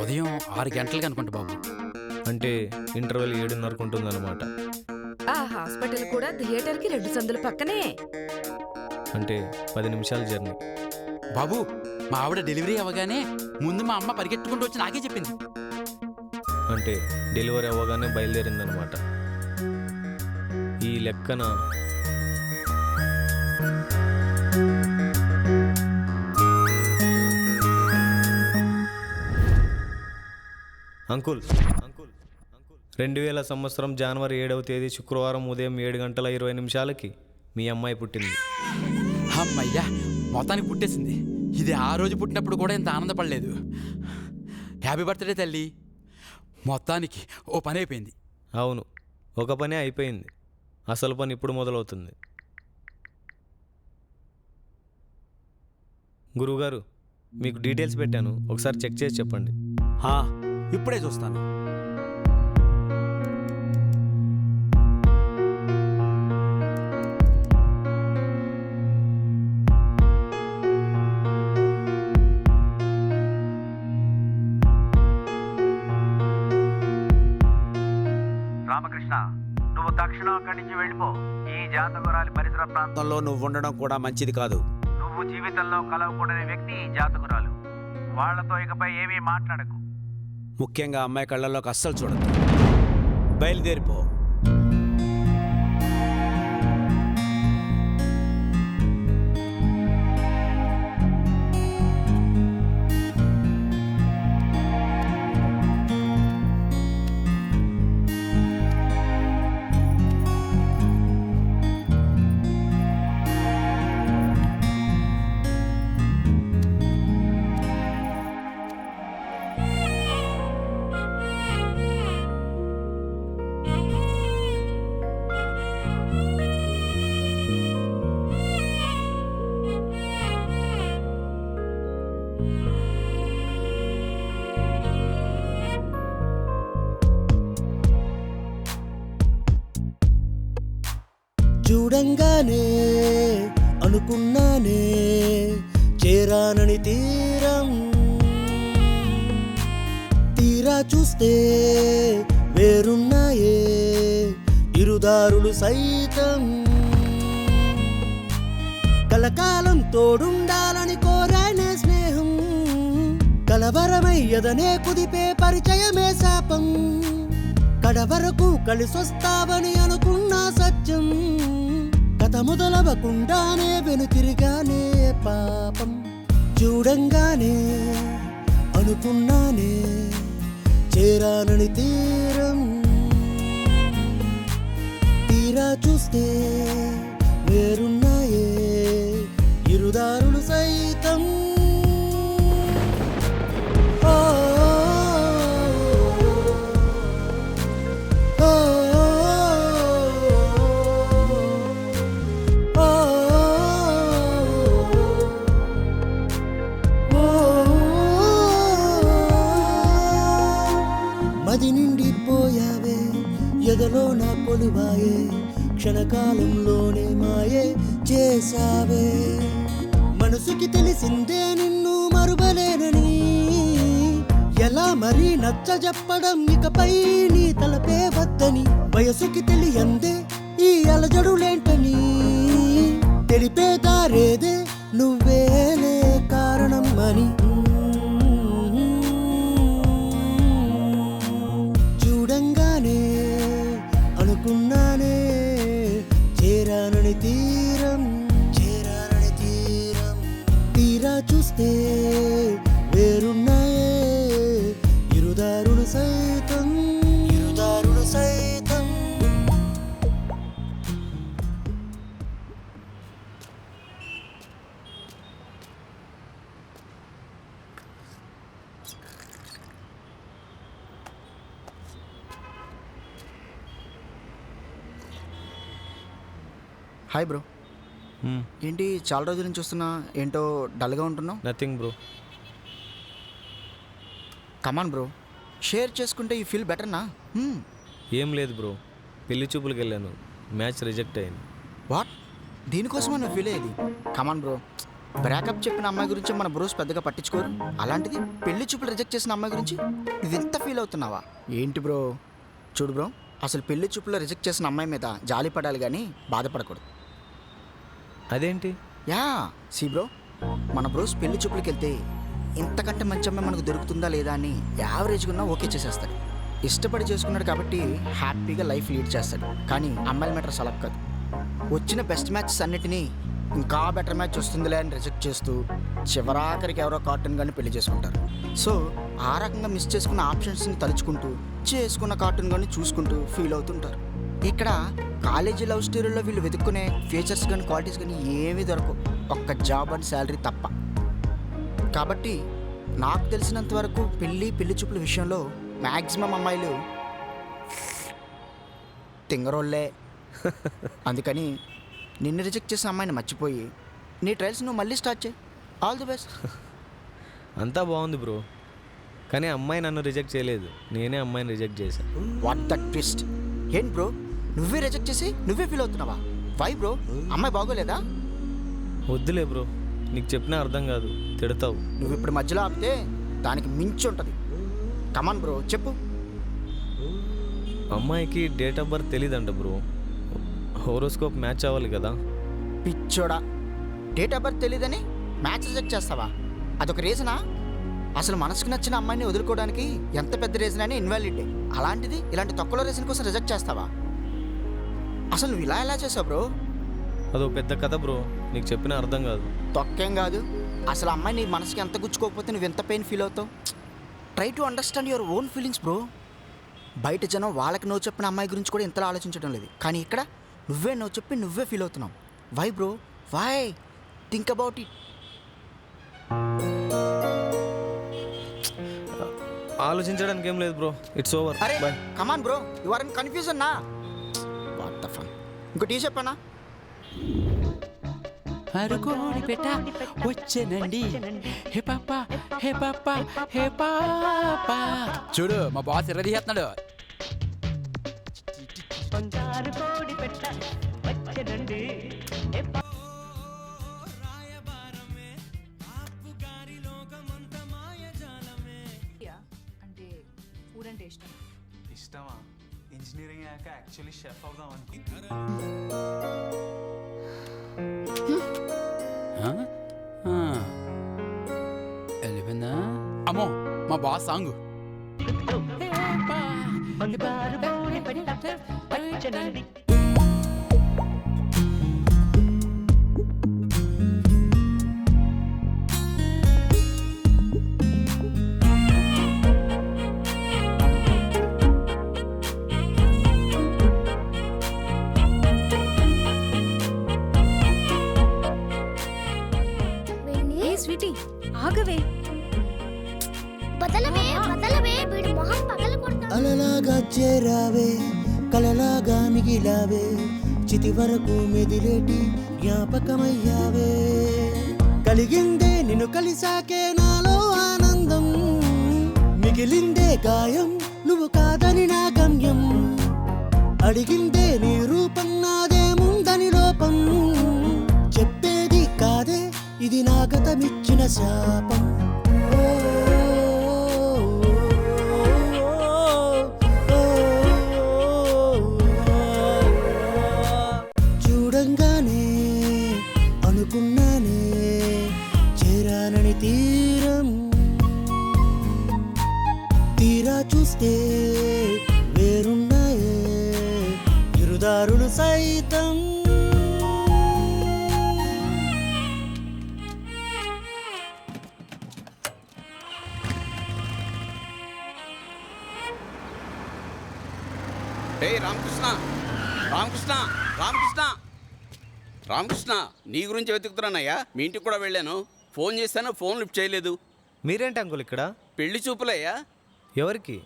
ఉదయం 6 గంటలకి అనుకుంటా బాబు. అంటే ఇంటర్వెల్ 7:30కు ఉంటుంది అనమాట. ఆ హాస్పిటల్ కూడా థియేటర్ కి 2 సందుల పక్కనే. అంటే 10 నిమిషాల జర్నీ. బాబు మా ఆవిడ డెలివరీ అవ్వగానే ముందు మా అమ్మ పరిగెట్టుకుంటూ వచ్చి నాకే చెప్పింది. అంటే డెలివరీ అవ్వగానే బయలుదేరిందనమాట. ఈ లెక్కన అంకుల్ 2000 సంవత్సరం జనవరి 7వ తేదీ శుక్రవారం ఉదయం 7:20 మీ అమ్మాయి పుట్టింది. అమ్మయ్యా మొత్తానికి పుట్టేసింది. ఇది ఆ రోజు పుట్టినప్పుడు కూడా ఇంత ఆనందపడలేదు. హ్యాపీ బర్త్డే తల్లి. మొత్తానికి ఓ పని అయిపోయింది. అవును, ఒక పనే అయిపోయింది. అసలు పని ఇప్పుడు మొదలవుతుంది. గురువుగారు మీకు డీటెయిల్స్ పెట్టాను, ఒకసారి చెక్ చేసి చెప్పండి. ఇప్పుడే చూస్తాను. రామకృష్ణ, నువ్వు తక్షణం అక్కడి నుంచి వెళ్ళిపో. ఈ జాతకురాలి పరిసర ప్రాంతంలో నువ్వు ఉండడం కూడా మంచిది కాదు. నువ్వు జీవితంలో కలవకూడని వ్యక్తి ఈ జాతకురాలు. వాళ్లతో ఇకపై ఏమీ మాట్లాడకు. ముఖ్యంగా అమ్మాయి కళ్ళల్లోకి అస్సలు చూడదు. బయలుదేరిపో. చూడంగానే అనుకున్నానే చేరానని తీరం, తీరా చూస్తే వేరున్నాయే ఇరుదారులు సైతం. కలకాలం తోడుండాలని కోరానే స్నేహం, కలవరమయ్యదనే కుదిపే పరిచయమే శాపం. కడవరకు కలిసొస్తావని అనుకున్నా సత్యం, కథ మొదలవకుండానే వెనుతిరిగానే పాపం. చూడంగానే అనుకున్నానే చేరానని తీరం, తీరా చూస్తే వేరున్నాయే ఇరుదారులు సైతం. ఓ, ఓ, ఓ, మది నిండిపోయావే ఎదలో నా కొలువాయే క్షణకాలంలోనే మాయే చేసావే. మనసుకి తెలిసిందే నిన్ను మరువలేనని, ఎలా మరీ నచ్చ చెప్పడం ఇకపై నీ తలపే వద్దని. వయసుకి తెలియందే ఈ అలజడులేంటని, తెలిపేదారేదే నువ్వేలే కారణం అని. చూడంగానే అనుకున్నానే చేరానని తీరం, చేరానని తీరం. తీరా చూస్తే వేరున్నాయే ఇరుదారులు సైతం, ఇరుదారులు సైతం. Hi bro. ఏంటి చాలా రోజుల నుంచి చూస్తున్నా, ఏంటో డల్గా ఉంటున్నావు? Nothing bro. కమాన్ బ్రో, షేర్ చేసుకుంటే యూ ఫీల్ బెటర్ నా. ఏం లేదు బ్రో, పెళ్లి చూపులకు వెళ్ళాను, మ్యాచ్ రిజెక్ట్ అయింది. వాట్? దీనికోసమా నువ్వు ఫీల్ అయ్యేది? కమాన్ బ్రో, బ్రేకప్ చెప్పిన అమ్మాయి గురించి మన బ్రోస్ పెద్దగా పట్టించుకోరు, అలాంటిది పెళ్లి చూపులు రిజెక్ట్ చేసిన అమ్మాయి గురించి నువ్వు ఇంత ఫీల్ అవుతున్నావా? ఏంటి బ్రో? చూడు బ్రో, అసలు పెళ్లి చూపులో రిజెక్ట్ చేసిన అమ్మాయి మీద జాలి పడాలి కానీ బాధపడకూడదు. అదేంటి? యా సి బ్రో, మన బ్రోస్ పెళ్లి చూపులకి వెళ్తే ఇంతకంటే మంచి అమ్మాయి మనకు దొరుకుతుందా లేదా అని యావరేజ్గా ఉన్నా ఓకే చేసేస్తాడు. ఇష్టపడి చేసుకున్నాడు కాబట్టి హ్యాపీగా లైఫ్ లీడ్ చేస్తాడు. కానీ అమ్మాయిల మ్యాటర్స్ అలా కాదు. వచ్చిన బెస్ట్ మ్యాచెస్ అన్నిటినీ ఇంకా బెటర్ మ్యాచ్ వస్తుందిలే అని రిజెక్ట్ చేస్తూ చివరాఖరికి ఎవరో కార్టూన్ కానీ పెళ్లి చేసుకుంటారు. సో ఆ రకంగా మిస్ చేసుకున్న ఆప్షన్స్ని తలుచుకుంటూ చేసుకున్న కార్టూన్ కానీ చూసుకుంటూ ఫీల్ అవుతుంటారు. ఇక్కడ కాలేజీ లవ్ స్టోరీలో వీళ్ళు వెతుక్కునే ఫీచర్స్ కానీ క్వాలిటీస్ కానీ ఏమీ దొరకవు, ఒక్క జాబ్ అండ్ శాలరీ తప్ప. కాబట్టి నాకు తెలిసినంత వరకు పెళ్లి చూపుల విషయంలో మ్యాక్సిమం అమ్మాయిలు తింగరోళ్ళే. అందుకని నిన్ను రిజెక్ట్ చేసిన అమ్మాయిని మర్చిపోయి నీ ట్రయల్స్ నువ్వు మళ్ళీ స్టార్ట్ చేయి. All the best. అంతా బాగుంది బ్రో, కానీ అమ్మాయి నన్ను రిజెక్ట్ చేయలేదు, నేనే అమ్మాయిని రిజెక్ట్ చేశాను. What that twist? ఏంటి బ్రో, నువ్వే రిజెక్ట్ చేసి నువ్వే ఫీల్ అవుతున్నావా? వై బ్రో, అమ్మాయి బాగోలేదా? వద్దులే బ్రో, నీకు చెప్పినా అర్థం కాదు, తిడతావు. నువ్వు ఇప్పుడు మధ్యలో ఆపితే దానికి మించి ఉంటుంది. కమాన్ బ్రో, చెప్పు. అమ్మాయికి డేట్ ఆఫ్ బర్త్ తెలీదంట బ్రో, హోరోస్కోప్ మ్యాచ్ అవ్వాలి కదా. పిచ్చోడా, డేట్ ఆఫ్ బర్త్ తెలీదని మ్యాచ్ రిజెక్ట్ చేస్తావా? అదొక రీజనా? అసలు మనసుకు నచ్చిన అమ్మాయిని వదులుకోవడానికి ఎంత పెద్ద రీజన్ అని ఇన్వాలిడ్. అలాంటిది ఇలాంటి తక్కువ రీజన్ కోసం రిజెక్ట్ చేస్తావా? అసలు నువ్వు ఇలా ఎలా చేసావు బ్రో? అదో పెద్ద కథ బ్రో, నీకు చెప్పినా అర్థం కాదు. తొక్కేం కాదు, అసలు అమ్మాయి నీ మనసుకి ఎంత గుచ్చుకోకపోతే నువ్వు ఎంత పెయిన్ ఫీల్ అవుతావు? Try to understand your own feelings bro. బయట జనం వాళ్ళకి నువ్వు చెప్పిన అమ్మాయి గురించి కూడా ఇంతలా ఆలోచించడం లేదు, కానీ ఇక్కడ నువ్వే నువ్వు చెప్పి నువ్వే ఫీల్ అవుతున్నావు. Why bro, why? Think about it. ఆలోచించడానికి ఏం లేదు బ్రో, ఇట్స్ ఓవర్. అరే come on bro, you are in confusion నా. What the fun. ఇంకో టీ చెప్పనా? అరకోడి పెట్ట వచ్చేనండి, హే పాప హే పాప హే పాప. చూడు మా బాస్ ఎర్ర తీసేస్తున్నాడు. అంటే ఫుడ్ అంటే ఇష్టం. ఇష్టమా? ఇంజనీరింగ్ అయ్యాక యాక్చువల్లీ షెఫ్ అవుదాం వెళ్ళిపోయిందా? అమ్మో మా బాస్ సాంగ్. చేరావే కలలాగా మిగిలావే చితి వరకు మెదిలేటి జ్ఞాపకమయ్యావే కలిగిందే నిన్ను కలిసాకే నాలో ఆనందం మిగిలిందే గాయం నువ్వు కాదని నా గమ్యం అడిగిందే నీ రూపం నాదే ముందని లోపం చెప్పేది కాదే ఇది నా గతమిచ్చిన శాపం చూడంగానే అనుకున్నానే చేరానని తీరం తీరా చూస్తే వేరున్నాయే ఇరుదారులు సైతం రే రామకృష్ణ రామకృష్ణ రామకృష్ణ రామకృష్ణ నీ గురించి వెతుకుతున్నానయ్యా. మీ ఇంటికి కూడా వెళ్ళాను, ఫోన్ చేశాను, ఫోన్ లిఫ్ట్ చేయలేదు. మీరేంటి అంకుల్ ఇక్కడ? పెళ్లి చూపులయ్యా. ఎవరికి?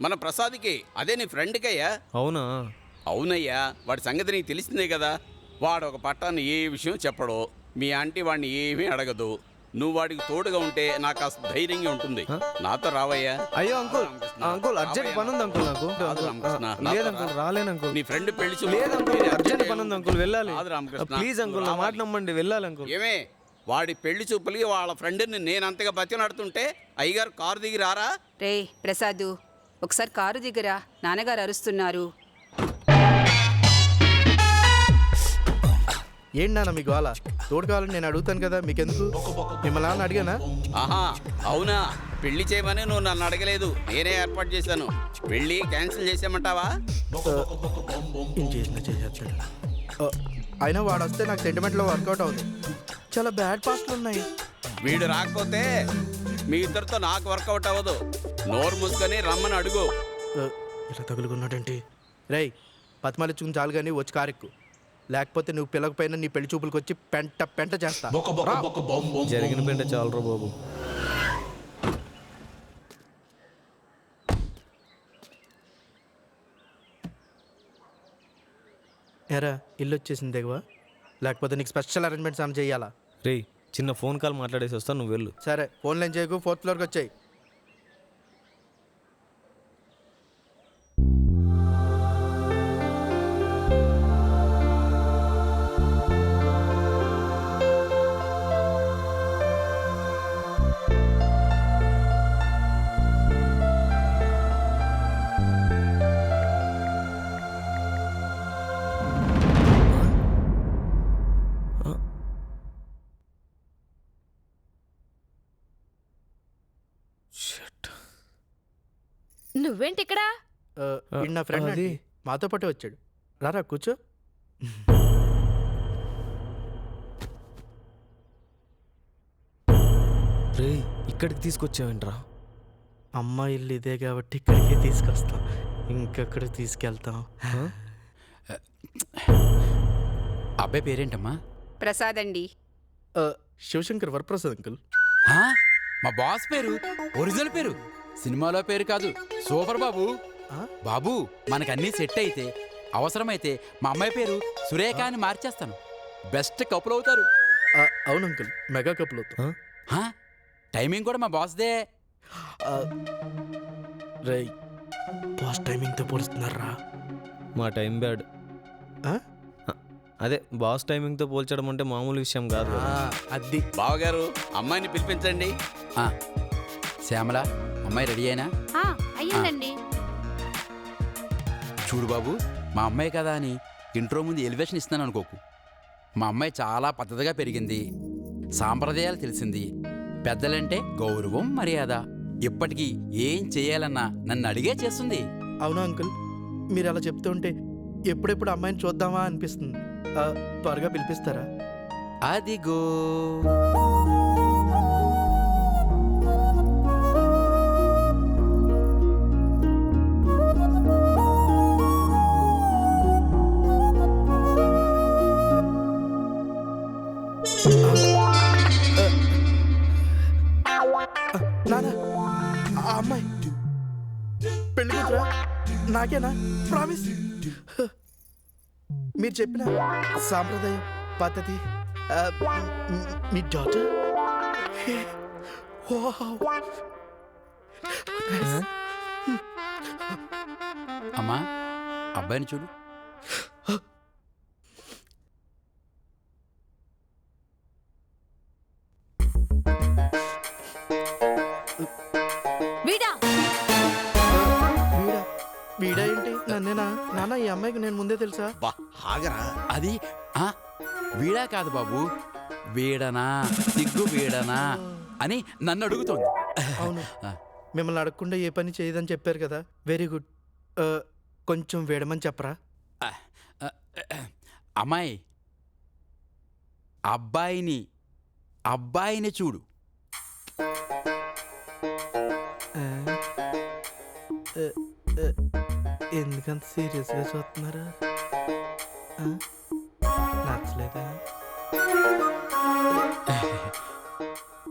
మన ప్రసాద్కి. అదే నీ ఫ్రెండ్కయ్యా. అవునా? అవునయ్యా, వాడి సంగతి నీకు తెలిసిందే కదా. వాడు ఒక పట్టాన్ని ఏ విషయం చెప్పడు, మీ ఆంటీ వాడిని ఏమీ అడగదు. నువ్వు వాడికి తోడుగా ఉంటే నాకు కాస్త ధైర్యంగా ఉంటుంది. నాతో రావయ్యా. అయ్యో అంకుల్, అంకుల్ అర్జెంట్ పని ఉంది అంకుల్ నాకు. లేదు అంకుల్, రాలేను అంకుల్. నీ ఫ్రెండ్ పెళ్లి చూపు. లేదు అంకుల్, అర్జెంట్ పని ఉంది అంకుల్, వెళ్ళాలి. రామకృష్ణ ప్లీజ్ అంకుల్, నా మాట నమ్మండి, వెళ్ళాలి అంకుల్. ఏమే వాడి పెళ్లి చూపులకి వాళ్ళ ఫ్రెండ్ని నేను అంతగా బతినాడుతుంటే అయ్యగారు కారు దిగి రారా? రే ప్రసాదు, ఒకసారి కారు దిగరా, నాన్నగారు అరుస్తున్నారు. ఏంటి నాన్న మీకు వాళ్ళ తోడు కావాలని నేను అడుగుతాను కదా, మీకెందుకు? మిమ్మల్ని అడిగానా? ఆహా అవునా, పెళ్లి చేయమని నువ్వు నన్ను అడగలేదు, నేనే ఏర్పాటు చేశాను. పెళ్లి క్యాన్సిల్ చేసేయమంటావా? అయినా వాడు వస్తే నాకు సెంటిమెంట్లో వర్కౌట్ అవుతుంది. చాలా బ్యాడ్ పాస్ట్లు ఉన్నాయి. వీడు రాకపోతే మీ ఇద్దరితో నాకు వర్కౌట్ అవ్వదు. నోరు మూసుకొని రమ్మని అడుగు. ఇలా తగులుకున్నాడంటే రేయ్ పతిమాలిచ్చుకుని చాలు కానీ వచ్చి కారెక్కు, లేకపోతే నువ్వు పిల్లకపోయినా నీ పెళ్లి చూపులకు వచ్చి పెంట పెంట చేస్తా. జరిగిన పెంట చాలరా బాబు. ఎరా ఇల్లు వచ్చేసింది దిగవా, లేకపోతే నీకు స్పెషల్ అరేంజ్మెంట్స్ ఏమైనా చెయ్యాలా? రే చిన్న ఫోన్ కాల్ మాట్లాడేసి వస్తాను, నువ్వు వెళ్ళు. సరే ఫోన్ లైన్ చేయకు, 4th ఫ్లోర్కి వచ్చాయి. నువ్వేంటి ఇక్కడ? నా ఫ్రెండ్ అది మాతో పాటే వచ్చాడు. రారా కూర్చో. రే ఇక్కడికి తీసుకొచ్చావేంట్రా? అమ్మ ఇల్లు ఇదే కాబట్టి ఇక్కడికి తీసుకొస్తాం, ఇంకెక్కడికి తీసుకెళ్తాం. అబ్బాయి పేరేంటమ్మా? ప్రసాద్ అండి. శివశంకర్ వరప్రసాద్ అంకుల్. మా బాస్ పేరు, ఒరిజినల్ పేరు, సినిమాలో పేరు కాదు. సూపర్ బాబు. బాబు మనకన్నీ సెట్ అయితే అవసరమైతే మా అమ్మాయి పేరు సురేఖ అని మార్చేస్తాను. బెస్ట్ కపుల్ అవుతారు. అవును అంకుల్, మెగా కపుల్ అవుతాం. టైమింగ్ కూడా మా బాస్దే. రై బాస్ టైమింగ్తో పోలుస్తున్నారా? మా టైం బ్యాడ్. అదే బాస్ టైమింగ్తో పోల్చడం అంటే మామూలు విషయం కాదు. అది బావగారు అమ్మాయిని పిలిపించండి. శ్యామల అమ్మాయి రెడీ అయినా? అయ్యిందండి. చూడు బాబు, మా అమ్మాయి కదా అని ఇంట్రో ముందు ఎలివేషన్ ఇస్తున్నాను అనుకోకు. మా అమ్మాయి చాలా పద్ధతిగా పెరిగింది, సాంప్రదాయాలు తెలిసింది, పెద్దలంటే గౌరవం మర్యాద. ఇప్పటికీ ఏం చేయాలన్నా నన్ను అడిగే చేస్తుంది. అవునా అంకుల్, మీరు అలా చెప్తూ ఉంటే ఎప్పుడెప్పుడు అమ్మాయిని చూద్దామా అనిపిస్తుంది. త్వరగా పిలిపిస్తారా? అదిగో నానా, ఆ అమ్మాయి పెళ్లి కూతురా? నాకేనా ప్రామిస్. మీరు చెప్పిన సాంప్రదాయం పద్ధతి మీ డాటర్. అమ్మా అబ్బాయిని చూడు. వీడా వీడా ఏంటి నన్నేనా? నాన్న ఈ అమ్మాయికి నేను ముందే తెలుసా? అది వీడా కాదు బాబు, వీడనా సిగ్గు వీడనా అని నన్ను అడుగుతోంది. అవును, మిమ్మల్ని అడగకుండా ఏ పని చేయదని చెప్పారు కదా. Very good. కొంచెం వేడమని చెప్పరా? అమ్మాయి అబ్బాయిని చూడు. ఎందుకంత సీరియస్గా చూస్తున్నారా? నచ్చలేదా?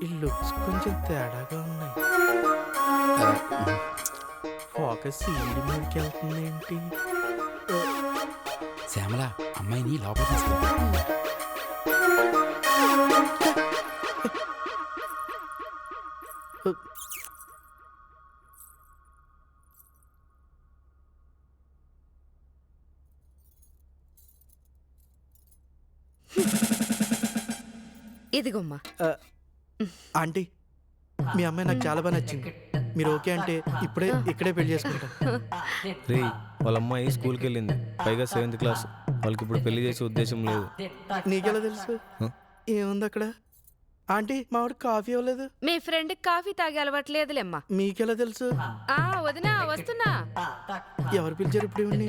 ఈ లుక్స్ కొంచెం తేడాగా ఉన్నాయి. ఫోకస్ ఈడి మీదకి వెళ్తుంది ఏంటి? శ్యామల అమ్మాయిని లోపల తీసుకెళ్ళు. ఇదిగోమ్మా. ఆంటీ, మీ అమ్మాయి నాకు చాలా బాగా నచ్చింది. మీరు ఓకే అంటే ఇక్కడే పెళ్లి చేసుకుంటాం. రే, వాళ్ళ అమ్మాయి స్కూల్కి వెళ్ళింది, పైగా 7th క్లాస్. వాళ్ళకి ఇప్పుడు పెళ్లి చేసే ఉద్దేశం లేదు. నీకెలా తెలుసు? ఏముంది అక్కడ? ఆంటీ, మావాడు కాఫీ ఇవ్వలేదు. మీ ఫ్రెండ్ కాఫీ తాగే అలవాట్లేదులేమ్మా. మీకెలా తెలుసు? వదినా వస్తున్నా. ఎవరు పిలిచారు ఇప్పుడు ఇవన్నీ?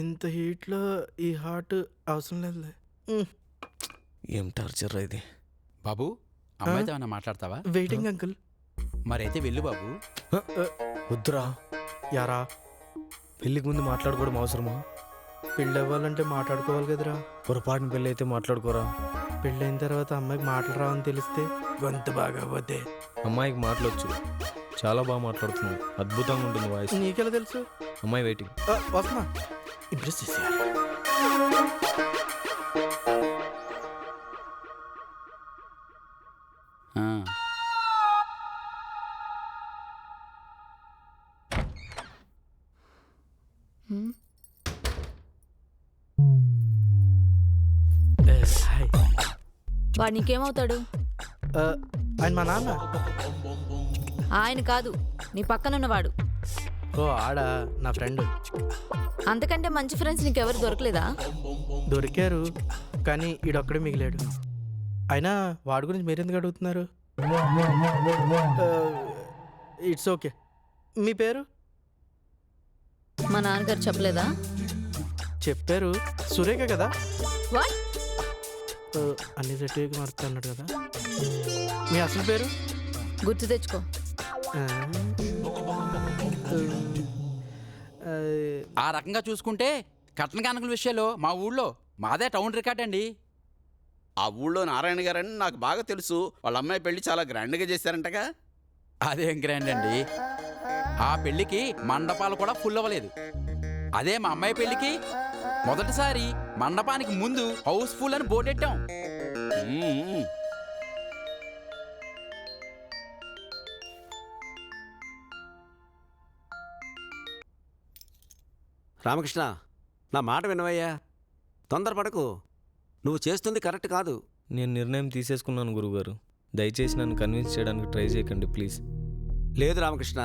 ఇంత హీట్లో ఈ హార్ట్ అవసరం లేదులే. ఏం టార్చర్ ఇది. బాబు అమ్మాయితో ఏమన్నా మాట్లాడతావా? Waiting uncle. మరైతే వెళ్ళు బాబు. వద్దురా. యారా, పెళ్ళికి ముందు మాట్లాడుకోవడం అవసరమా? పెళ్ళి అవ్వాలంటే మాట్లాడుకోవాలి కదరా. పొరపాటున పెళ్ళి అయితే మాట్లాడుకోరా. పెళ్ళైన తర్వాత అమ్మాయికి మాటలు రావని తెలిస్తే గొంతు బాగా పోతే. అమ్మాయికి మాటలొచ్చు, చాలా బాగా మాట్లాడుతుంది, అద్భుతంగా ఉంటుంది వాయిస్. నీకెలా తెలుసు? అమ్మాయి వెయిటింగ్. వస్తున్నా, ఇంప్రెస్ చేసేయాలి. వాడు నీకేమవుతాడు? ఆయన మా నాన్న. ఆయన కాదు, నీ పక్కనున్నవాడు. ఓ ఆడా, నా ఫ్రెండ్. అంతకంటే మంచి ఫ్రెండ్స్ నీకెవరు దొరకలేదా? దొరికారు, కానీ ఈడొక్కడే మిగిలాడు. అయినా వాడి గురించి మీరెందుకు అడుగుతున్నారు? It's okay. మీ పేరు? మా నాన్నగారు చెప్పలేదా? చెప్పారు, సురేఖ కదా? వాట్? అన్ని సెట్గా మారుతా అన్నాడు కదా. మీ అసలు పేరు గుర్తు తెచ్చుకో. ఆ రకంగా చూసుకుంటే కట్న కానుకల విషయంలో మా ఊళ్ళో మాదే టౌన్ రికార్డ్ అండి. ఆ ఊళ్ళో నారాయణ గారని నాకు బాగా తెలుసు. వాళ్ళ అమ్మాయి పెళ్లి చాలా గ్రాండ్గా చేశారంటగా. అదేం గ్రాండ్ అండి, ఆ పెళ్లికి మండపాలు కూడా ఫుల్ అవ్వలేదు. అదే మా అమ్మాయి పెళ్లికి మొదటిసారి మండపానికి ముందు హౌస్ఫుల్ అని బోర్డెట్టాం. రామకృష్ణ, నా మాట వినవయ్యా. తొందరపడకు, నువ్వు చేస్తుంది కరెక్ట్ కాదు. నేను నిర్ణయం తీసేసుకున్నాను గురువుగారు. దయచేసి నన్ను కన్విన్స్ చేయడానికి ట్రై చేయకండి ప్లీజ్. లేదు రామకృష్ణ,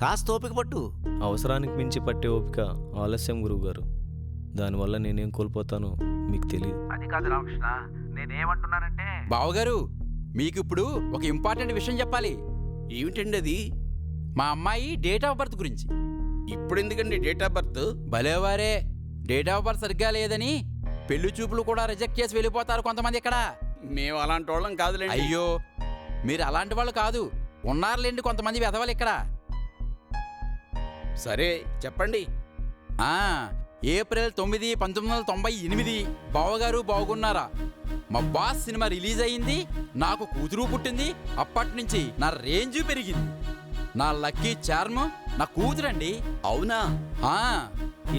కాస్త ఓపిక పట్టు. అవసరానికి మించి పట్టే ఓపిక ఆలస్యం గురువుగారు. దానివల్ల నేనేం కోల్పోతానో మీకు తెలియదు. అది కాదు రామకృష్ణ, నేనేమంటున్నానంటే బావగారు, మీకు ఇప్పుడు ఒక ఇంపార్టెంట్ విషయం చెప్పాలి. ఏమిటండి అది? మా అమ్మాయి డేట్ ఆఫ్ బర్త్ గురించి. ఇప్పుడు ఎందుకండి డేట్ ఆఫ్ బర్త్? భలేవారే, డేట్ ఆఫ్ బర్త్ సరిగ్గా లేదని పెళ్లి చూపులు కూడా రిజెక్ట్ చేసి వెళ్ళిపోతారు కొంతమంది ఇక్కడ. మేము అలాంటి వాళ్ళం కాదులేండి. అయ్యో, మీరు అలాంటి వాళ్ళు కాదు, ఉన్నారులేండి కొంతమంది వెధవలు ఇక్కడ. సరే చెప్పండి. ఏప్రిల్ 9, 1998. బావగారు బాగున్నారా? మా బాస్ సినిమా రిలీజ్ అయ్యింది, నాకు కూతురు పుట్టింది. అప్పటి నుంచి నా రేంజ్ పెరిగింది. నా లక్కీ చార్మ్ నా కూతురండి. అవునా? ఆ,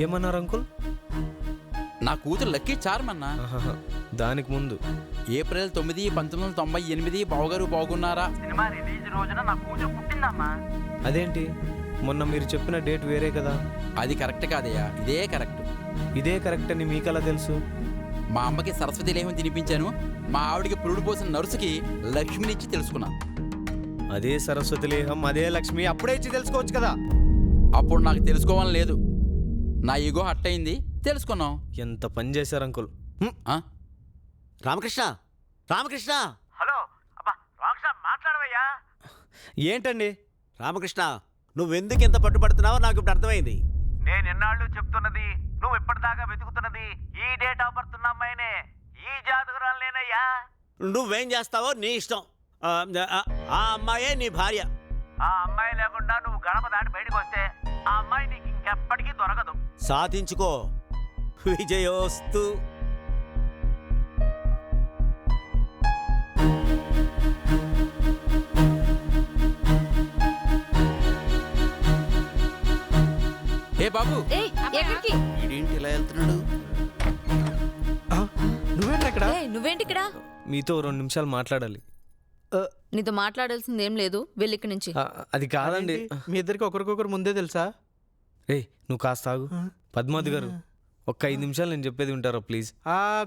ఏమన్నారు అంకుల్? నా కూతురు లక్కీ చార్మ్ అన్నా. దానికి ముందు ఏప్రిల్ 9, 1998 బావగారు బాగున్నారా? సినిమా రిలీజ్ రోజున నా కూతురు పుట్టిందమ్మా. అదేంటి మొన్న మీరు చెప్పిన డేట్ వేరే కదా? అది కరెక్ట్ కాదయ్యా, ఇదే కరెక్ట్. ఇదే కరెక్ట్ అని మీకెలా తెలుసు? మా అమ్మకి సరస్వతి లేహం తినిపించాను, మా ఆవిడికి పురుడు పోసిన నర్సుకి లక్ష్మినిచ్చి తెలుసుకున్నాను. అదే సరస్వతి లేహం, అదే లక్ష్మి అప్పుడే ఇచ్చి తెలుసుకోవచ్చు కదా. అప్పుడు నాకు తెలుసుకోవాలని లేదు, నా ఈగో హట్ అయింది, తెలుసుకున్నాం. ఎంత పని చేశారు అంకుల్. రామకృష్ణ, రామకృష్ణ. హలో అబ్బా రామకృష్ణ మాట్లాడవయ్యా. ఏంటండి రామకృష్ణ, నువ్వెందుకు ఇంత పట్టుబడుతున్నావో నాకు ఇప్పుడు అర్థమైంది. నేను ఎన్నాళ్ళు చెప్తున్నది, నువ్వు ఇప్పటిదాకా వెతుకుతున్నది ఈ డేట్ ఆఫ్ బర్త్ ఉన్న అమ్మాయినే, ఈ జాతకురాలనేనయ్యా. నువ్వేం చేస్తావో నీ ఇష్టం. ఆ అమ్మాయే నీ భార్య. ఆ అమ్మాయి లేకుండా నువ్వు గడప దాటి బయటకు వస్తే ఆ అమ్మాయి నీకు ఇంకెప్పటికీ దొరకదు. సాధించుకో. విజయోస్తు. ఏ బాబు, ఎక్కడికి? వీడేంటి ఇలా వెళ్తున్నాడు? నువ్వేంటి ఇక్కడ? నువ్వేంటి ఇక్కడ? మీతో 2 నిమిషాలు మాట్లాడాలి. నీతో మాట్లాడాల్సింది ఏం లేదు, వెళ్ళి ఇక్కడి నుంచి. అది కాదండి. మీ ఇద్దరికి ఒకరికొకరు ముందే తెలుసా? నువ్వు కాస్త ఆగు. పద్మావతి గారు, ఒక్క 5 నిమిషాలు నేను చెప్పేది వింటారా ప్లీజ్?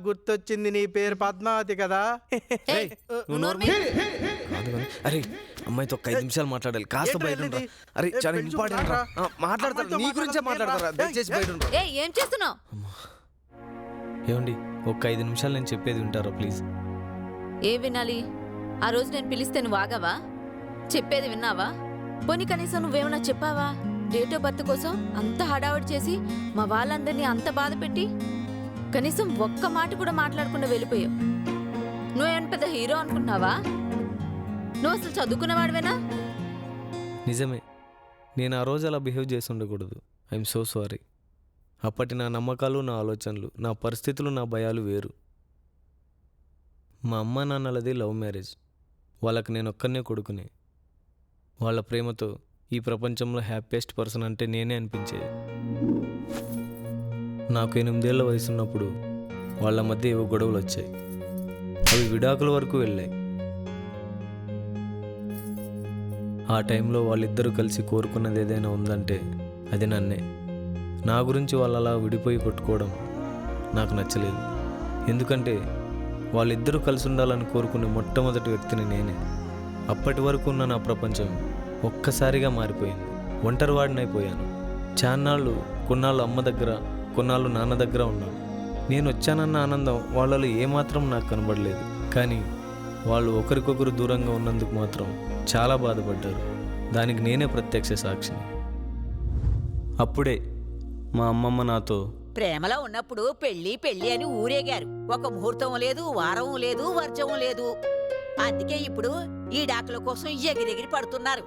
గుర్తొచ్చింది, నీ పేరు పద్మావతి కదా. నువ్వు నోర్మి. కాదు కానీ, అరే అమ్మాయితో ఒక్క 5 నిమిషాలు మాట్లాడాలి, కాస్త బయట ఉండరా. అరే చాలా ఇంపార్టెంట్ రా. మాట్లాడతారు, నీ గురించే మాట్లాడతారా, దయచేసి బయట ఉండరా. ఏం చేస్తున్నావు? ఏమండి, ఒక్క 5 నిమిషాలు నేను చెప్పేది వింటారా ప్లీజ్? ఏ వినాలి? ఆ రోజు నేను పిలిస్తే నువ్వు ఆగావా? చెప్పేది విన్నావా? పోనీ కనీసం నువ్వేమన్నా చెప్పావా? డేట్ ఆఫ్ బర్త్ కోసం అంత హడావుడి చేసి మా వాళ్ళందరినీ అంత బాధ పెట్టి కనీసం ఒక్క మాట కూడా మాట్లాడకుండా వెళ్ళిపోయావు. నువ్వేమైనా పెద్ద హీరో అనుకుంటున్నావా? నువ్వు అసలు చదువుకున్నవాడివేనా? నిజమే, నేను ఆ రోజు అలా బిహేవ్ చేసి ఉండకూడదు. I'm so sorry. అప్పటి నా నమ్మకాలు, నా ఆలోచనలు, నా పరిస్థితులు, నా భయాలు వేరు. మా అమ్మ నాన్నలది లవ్ మ్యారేజ్. వాళ్ళకి నేను ఒక్కనే కొడుకునే. వాళ్ళ ప్రేమతో ఈ ప్రపంచంలో హ్యాపీయెస్ట్ పర్సన్ అంటే నేనే అనిపించేది. నాకు 8 ఏళ్ల వయసు ఉన్నప్పుడు వాళ్ళ మధ్య ఏవో గొడవలు వచ్చాయి. అవి విడాకుల వరకు వెళ్ళాయి. ఆ టైంలో వాళ్ళిద్దరూ కలిసి కోరుకున్నది ఏదైనా ఉందంటే అది నన్నే. నా గురించి వాళ్ళు అలా విడిపోయి కొట్టుకోవడం నాకు నచ్చలేదు. ఎందుకంటే వాళ్ళిద్దరూ కలిసి ఉండాలని కోరుకునే మొట్టమొదటి వ్యక్తిని నేనే. అప్పటి వరకు ఉన్న నా ప్రపంచం ఒక్కసారిగా మారిపోయింది. ఒంటరివాడినైపోయాను. చాన్నాళ్ళు కొన్నాళ్ళు అమ్మ దగ్గర, కొన్నాళ్ళు నాన్న దగ్గర ఉన్నాను. నేను వచ్చానన్న ఆనందం వాళ్ళలో ఏమాత్రం నాకు కనబడలేదు. కానీ వాళ్ళు ఒకరికొకరు దూరంగా ఉన్నందుకు మాత్రం చాలా బాధపడ్డారు. దానికి నేనే ప్రత్యక్ష సాక్షిని. అప్పుడే మా అమ్మమ్మ నాతో, ప్రేమలో ఉన్నప్పుడు పెళ్లి పెళ్లి అని ఊరేగారు. ఒక ముహూర్తం లేదు, వారం లేదు, వర్జం లేదు. అందుకే ఇప్పుడు ఈ డాకుల కోసం ఎగిరెగిరి పడుతున్నారు.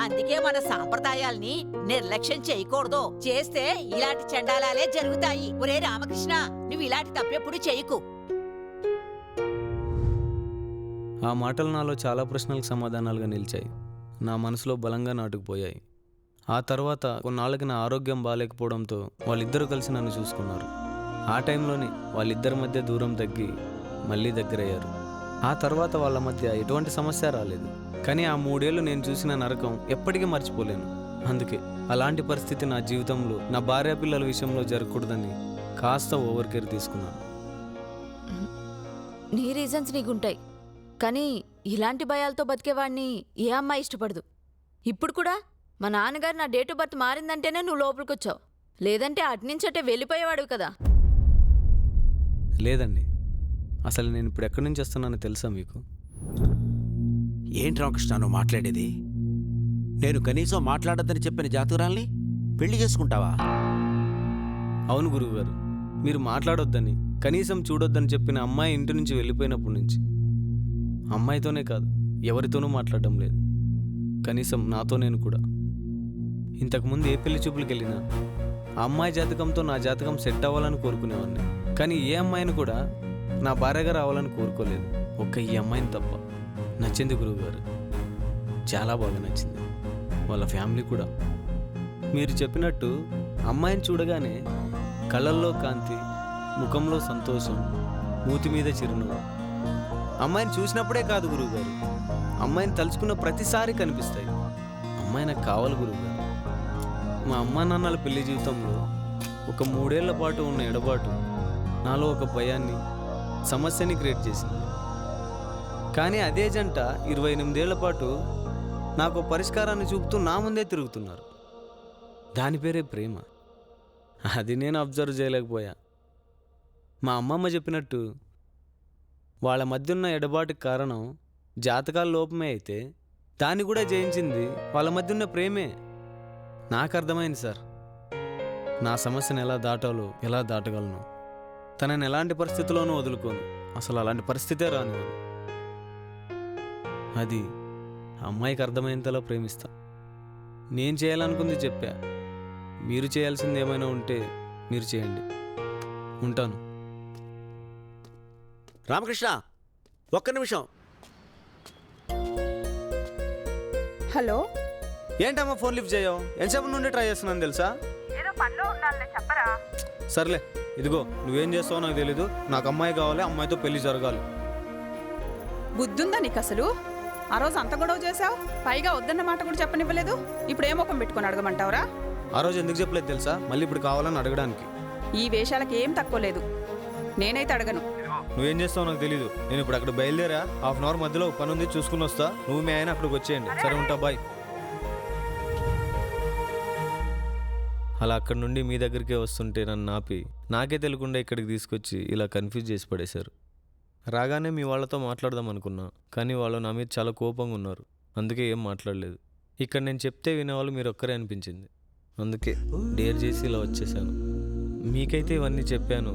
అందుకే మన సాంప్రదాయాల్ని నిర్లక్ష్యం చేయకూడదు. చేస్తే ఇలాంటి చండాలాలే జరుగుతాయి. ఒరే రామకృష్ణ, నువ్వు ఇలాంటి తప్పెప్పుడు చేయకు. ఆ మాటలు నాలో చాలా ప్రశ్నలకు సమాధానాలుగా నిలిచాయి. నా మనసులో బలంగా నాటుకుపోయాయి. ఆ తర్వాత కొన్నాళ్ళకి నా ఆరోగ్యం బాగాలేకపోవడంతో వాళ్ళిద్దరూ కలిసి నన్ను చూసుకున్నారు. ఆ టైంలోనే వాళ్ళిద్దరి మధ్య దూరం తగ్గి మళ్ళీ దగ్గరయ్యారు. ఆ తర్వాత వాళ్ళ మధ్య ఎటువంటి సమస్య రాలేదు. కానీ ఆ 3 ఏళ్ళు నేను చూసిన నరకం ఎప్పటికీ మర్చిపోలేను. అందుకే అలాంటి పరిస్థితి నా జీవితంలో, నా భార్య పిల్లల విషయంలో జరగకూడదని కాస్త ఓవర్ కేర్ తీసుకున్నాను. నీ రీజన్స్ నీకుంటాయి, కానీ ఇలాంటి భయాలతో బతికేవాడిని ఏ అమ్మాయి ఇష్టపడదు. ఇప్పుడు కూడా మా నాన్నగారు నా డేట్ ఆఫ్ బర్త్ మారిందంటేనే నువ్వు లోపలికి వచ్చావు. లేదంటే అటునుంచటే వెళ్ళిపోయేవాడు కదా. లేదండి, అసలు నేను ఇప్పుడు ఎక్కడి నుంచి వస్తున్నానో తెలుసా మీకు? ఏంటి రామకృష్ణ నువ్వు మాట్లాడేది? నేను కనీసం మాట్లాడొద్దని చెప్పిన జాతకురాల్ని పెళ్లి చేసుకుంటావా? అవును గురువుగారు, మీరు మాట్లాడొద్దని, కనీసం చూడొద్దని చెప్పిన అమ్మాయి ఇంటి నుంచి వెళ్ళిపోయినప్పటి నుంచి అమ్మాయితోనే కాదు ఎవరితోనూ మాట్లాడడం లేదు. కనీసం నాతో నేను కూడా. ఇంతకుముందు ఏ పెళ్లి చూపులకు వెళ్ళినా ఆ అమ్మాయి జాతకంతో నా జాతకం సెట్ అవ్వాలని కోరుకునేవాడిని. కానీ ఏ అమ్మాయిని కూడా నా భార్యగా రావాలని కోరుకోలేదు, ఒక్క ఈ అమ్మాయిని తప్ప. నచ్చింది గురువుగారు, చాలా బాగా నచ్చింది. వాళ్ళ ఫ్యామిలీ కూడా. మీరు చెప్పినట్టు అమ్మాయిని చూడగానే కళ్ళల్లో కాంతి, ముఖంలో సంతోషం, మూతి మీద చిరునవ్వు. అమ్మాయిని చూసినప్పుడే కాదు గురువుగారు, అమ్మాయిని తలుచుకున్న ప్రతిసారి కనిపిస్తాయి. అమ్మాయి నాకు కావాలి గురువుగారు. మా అమ్మా నాన్నల పెళ్లి జీవితంలో ఒక 3 ఏళ్ల పాటు ఉన్న ఎడబాటు నాలో ఒక భయాన్ని, సమస్యని క్రియేట్ చేసింది. కానీ అదే జంట 28 ఏళ్ల పాటు నాకు పరిష్కారాన్ని చూపుతూ నా ముందే తిరుగుతున్నారు. దాని పేరే ప్రేమ. అది నేను అబ్జర్వ్ చేయలేకపోయా. మా అమ్మమ్మ చెప్పినట్టు వాళ్ళ మధ్య ఉన్న ఎడబాటుకి కారణం జాతకాల లోపమే అయితే దాన్ని కూడా జయించింది వాళ్ళ మధ్య ఉన్న ప్రేమే. నాకు అర్థమైంది సార్, నా సమస్యను ఎలా దాటాలో, ఎలా దాటగలను. తనని ఎలాంటి పరిస్థితుల్లోనూ వదులుకోను, అసలు అలాంటి పరిస్థితే రానివ్వను. అది అమ్మాయికి అర్థమైనంతలా ప్రేమిస్తా. నేను చేయాలనుకుంది చెప్పా. మీరు చేయాల్సింది ఏమైనా ఉంటే మీరు చేయండి. ఉంటాను. రామకృష్ణ, ఒక్క నిమిషం. హలో, ఏంటమ్మా ఫోన్ లిఫ్ట్ చేయవు? ఎంతసేపు నుండి ట్రై చేస్తున్నాను తెలుసా? ఏదో పనిలో ఉండాలే, చెప్పరా. సర్లే, ఇదిగో నువ్వేం చేస్తావో నాకు తెలీదు. నాకు అమ్మాయి కావాలి, అమ్మాయితో పెళ్లి జరగాలి. బుద్ధుందా నీకు అసలు? ఆ రోజు అంత గొడవ చేసావు, పైగా వద్దన్న మాట కూడా చెప్పనివ్వలేదు. ఇప్పుడు ఏ ముఖం పెట్టుకొని అడగమంటావురా? ఆ రోజు ఎందుకు చెప్పలేదు తెలుసా? మళ్ళీ ఇప్పుడు కావాలని అడగడానికి. ఈ వేషాలకి ఏం తక్కువ లేదు. నేనైతే అడగను. నువ్వేం చేస్తావో నాకు తెలీదు. నేను ఇప్పుడు అక్కడ బయలుదేరా, 1/2 అవర్ మధ్యలో పని ఉంది, చూసుకుని వస్తా. నువ్వు మీ ఆయన అక్కడికి వచ్చేయండి. సరే, ఉంటా, బాయ్. అలా అక్కడి నుండి మీ దగ్గరికే వస్తుంటే నన్ను ఆపి నాకే తెలియకుండా ఇక్కడికి తీసుకొచ్చి ఇలా కన్ఫ్యూజ్ చేసి పడేశారు. రాగానే మీ వాళ్ళతో మాట్లాడదాం అనుకున్నా, కానీ వాళ్ళు నా మీద చాలా కోపంగా ఉన్నారు. అందుకే ఏం మాట్లాడలేదు. ఇక్కడ నేను చెప్తే వినేవాళ్ళు మీరు ఒక్కరే అనిపించింది. అందుకే డేర్ చేసి ఇలా వచ్చేసాను. మీకైతే ఇవన్నీ చెప్పాను,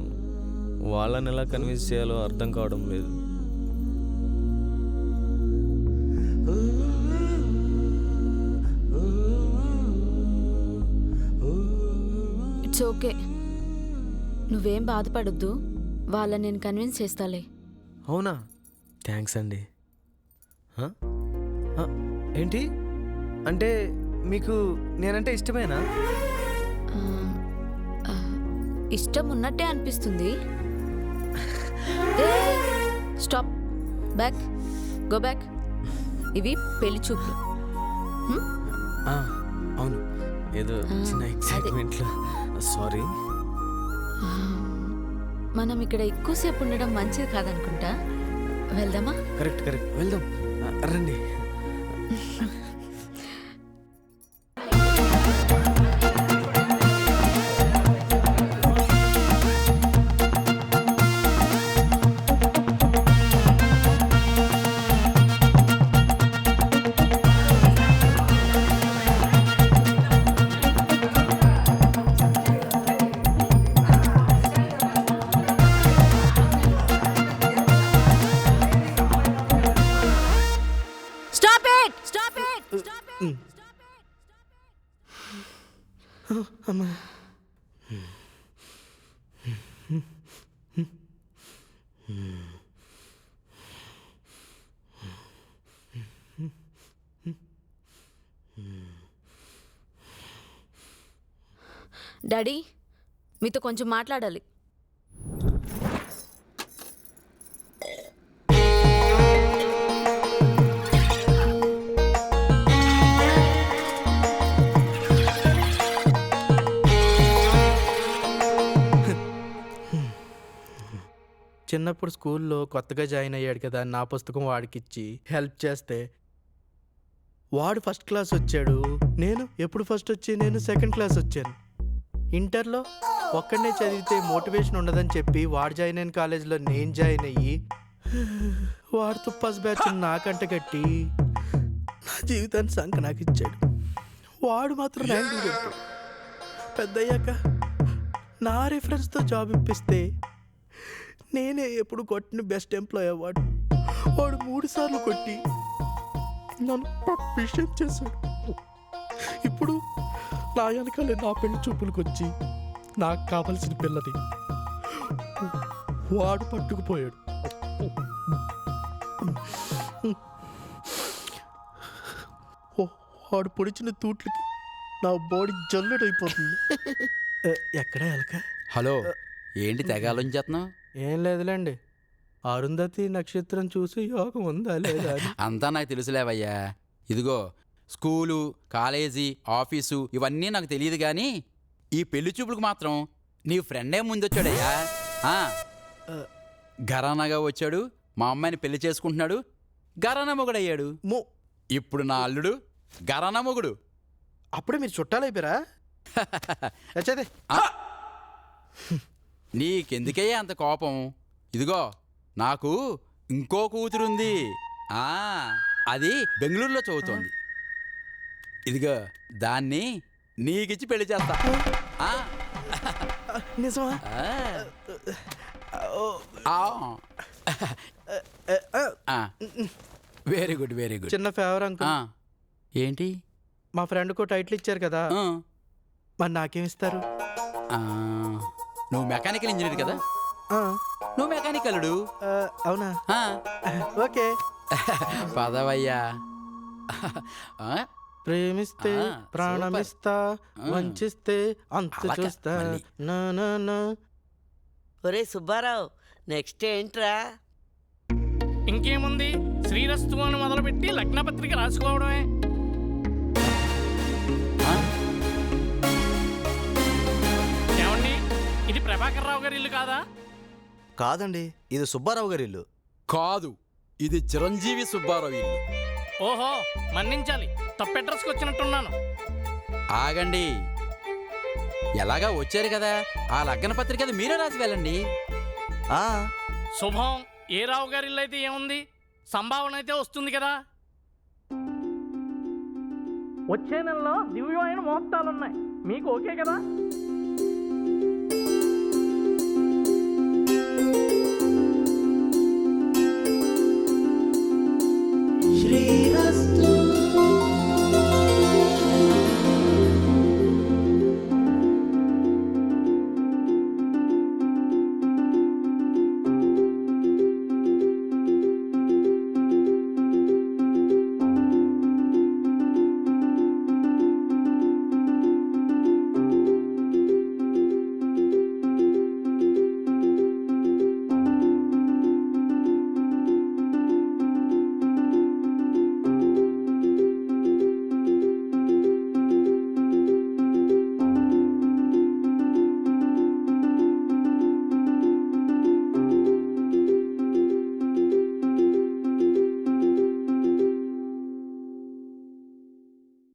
వాళ్ళని ఎలా కన్విన్స్ చేయాలో అర్థం కావడం లేదు. ఇట్స్ ఓకే, నువ్వేం బాధపడొద్దు. వాళ్ళని నేను కన్విన్స్ చేస్తాలే. అవునా? థ్యాంక్స్ అండి. ఏంటి అంటే మీకు నేనంటే ఇష్టమేనా? ఇష్టం ఉన్నట్టే అనిపిస్తుంది. Stop, back, go back. ఇవి పెళ్లి చూపులు. అవును, ఏదో చిన్న ఎక్సైట్మెంట్లో. సారీ. మనం ఇక్కడ ఎక్కువసేపు ఉండడం మంచిది కాదనుకుంటా. వెళ్దామా? కరెక్ట్, వెళ్దాం, రండి. డాడీ, మీతో కొంచెం మాట్లాడాలి. చిన్నప్పుడు స్కూల్లో కొత్తగా జాయిన్ అయ్యాడు కదా, నా పుస్తకం వాడికిచ్చి హెల్ప్ చేస్తే వాడు ఫస్ట్ క్లాస్ వచ్చాడు. నేను ఎప్పుడు ఫస్ట్ వచ్చి నేను సెకండ్ క్లాస్ వచ్చాను. ఇంటర్లో ఒక్కడనే చదివితే మోటివేషన్ ఉండదని చెప్పి వాడు జాయిన్ అయిన కాలేజీలో నేను జాయిన్ అయ్యి వాడితో ఫస్ట్ బ్యాచ్ నాకంట కట్టి నా జీవితాన్ని సంక నాకు ఇచ్చాడు. వాడు మాత్రం ర్యాంకులు కొట్టాడు. పెద్దయ్యాక నా రిఫరెన్స్తో జాబ్ ఇప్పిస్తే నేనే ఎప్పుడు కొట్టిన బెస్ట్ ఎంప్లాయ్ అవార్డు వాడు 3 సార్లు కొట్టి నన్ను అప్రిషియేట్ చేశాడు. ఇప్పుడు నా వెనకాలే నా పెళ్లి చూపులకు వచ్చి నాకు కావలసిన పిల్లని వాడు పట్టుకుపోయాడు. వాడు పొడిచిన తూట్లకి నా బాడీ జల్లెడైపోతుంది. ఎక్కడ ఎలక? హలో, ఏంటి తెగ ఆలోచించేస్తున్నావు? ఏం లేదులేండి, అరుంధతి నక్షత్రం చూసి యోగం ఉందా లేదా అని. అంతా నాకు తెలుసులేవయ్యా. ఇదిగో స్కూలు, కాలేజీ, ఆఫీసు ఇవన్నీ నాకు తెలియదు కానీ ఈ పెళ్లి చూపులకు మాత్రం నీ ఫ్రెండే ముందొచ్చాడయ్యా. ఘరానాగా వచ్చాడు, మా అమ్మాయిని పెళ్లి చేసుకుంటున్నాడు, ఘరానా మొగుడయ్యాడు. ఇప్పుడు నా అల్లుడు ఘరానా మొగుడు. అప్పుడే మీరు చుట్టాలైపోయారా? నీకెందుకయ్యా అంత కోపం? ఇదిగో నాకు ఇంకో కూతురుంది. అది బెంగళూరులో చదువుతోంది. ఇదిగో దాన్ని నీకిచ్చి పెళ్లి చేస్తా. నిజమా? Very good, very good. చిన్న ఫేవర్ అంకుల్. ఏంటి? మా ఫ్రెండ్కు టైటిల్ ఇచ్చారు కదా, మరి నాకేమిస్తారు? నువ్వు మెకానికల్ ఇంజనీర్ కదా? నువ్వు మెకానికల్డు. అవునా? ఓకే. పదవయ్యా. ప్రేమిస్తే ప్రాణమిస్తా, వంచిస్తే అంత చూస్తా. ఒరే సుబ్బారావు, నెక్స్ట్ ఏంట్రా? ఇంకేముంది, శ్రీరస్తు అని మొదలుపెట్టి లగ్నపత్రిక రాసుకోవడమే. ఏమండి, ఇది ప్రభాకర్ రావు గారి ఇల్లు కాదా? కాదండి, ఇది సుబ్బారావు గారి ఇల్లు. కాదు, ఇది చిరంజీవి సుబ్బారావు ఇల్లు. ఓహో, మన్నించాలి, తప్పు అడ్రస్కి వచ్చినట్టున్నాను. ఆగండి, ఎలాగా వచ్చారు కదా, ఆ లగ్న పత్రిక మీరే రాసి వెళ్ళండి. శుభం. ఏ రావు గారి ఇల్లు అయితే ఏముంది, సంభావన అయితే వస్తుంది కదా. వచ్చే నెలలో దివ్యమైన ముహూర్తాలున్నాయి, మీకు ఓకే కదా?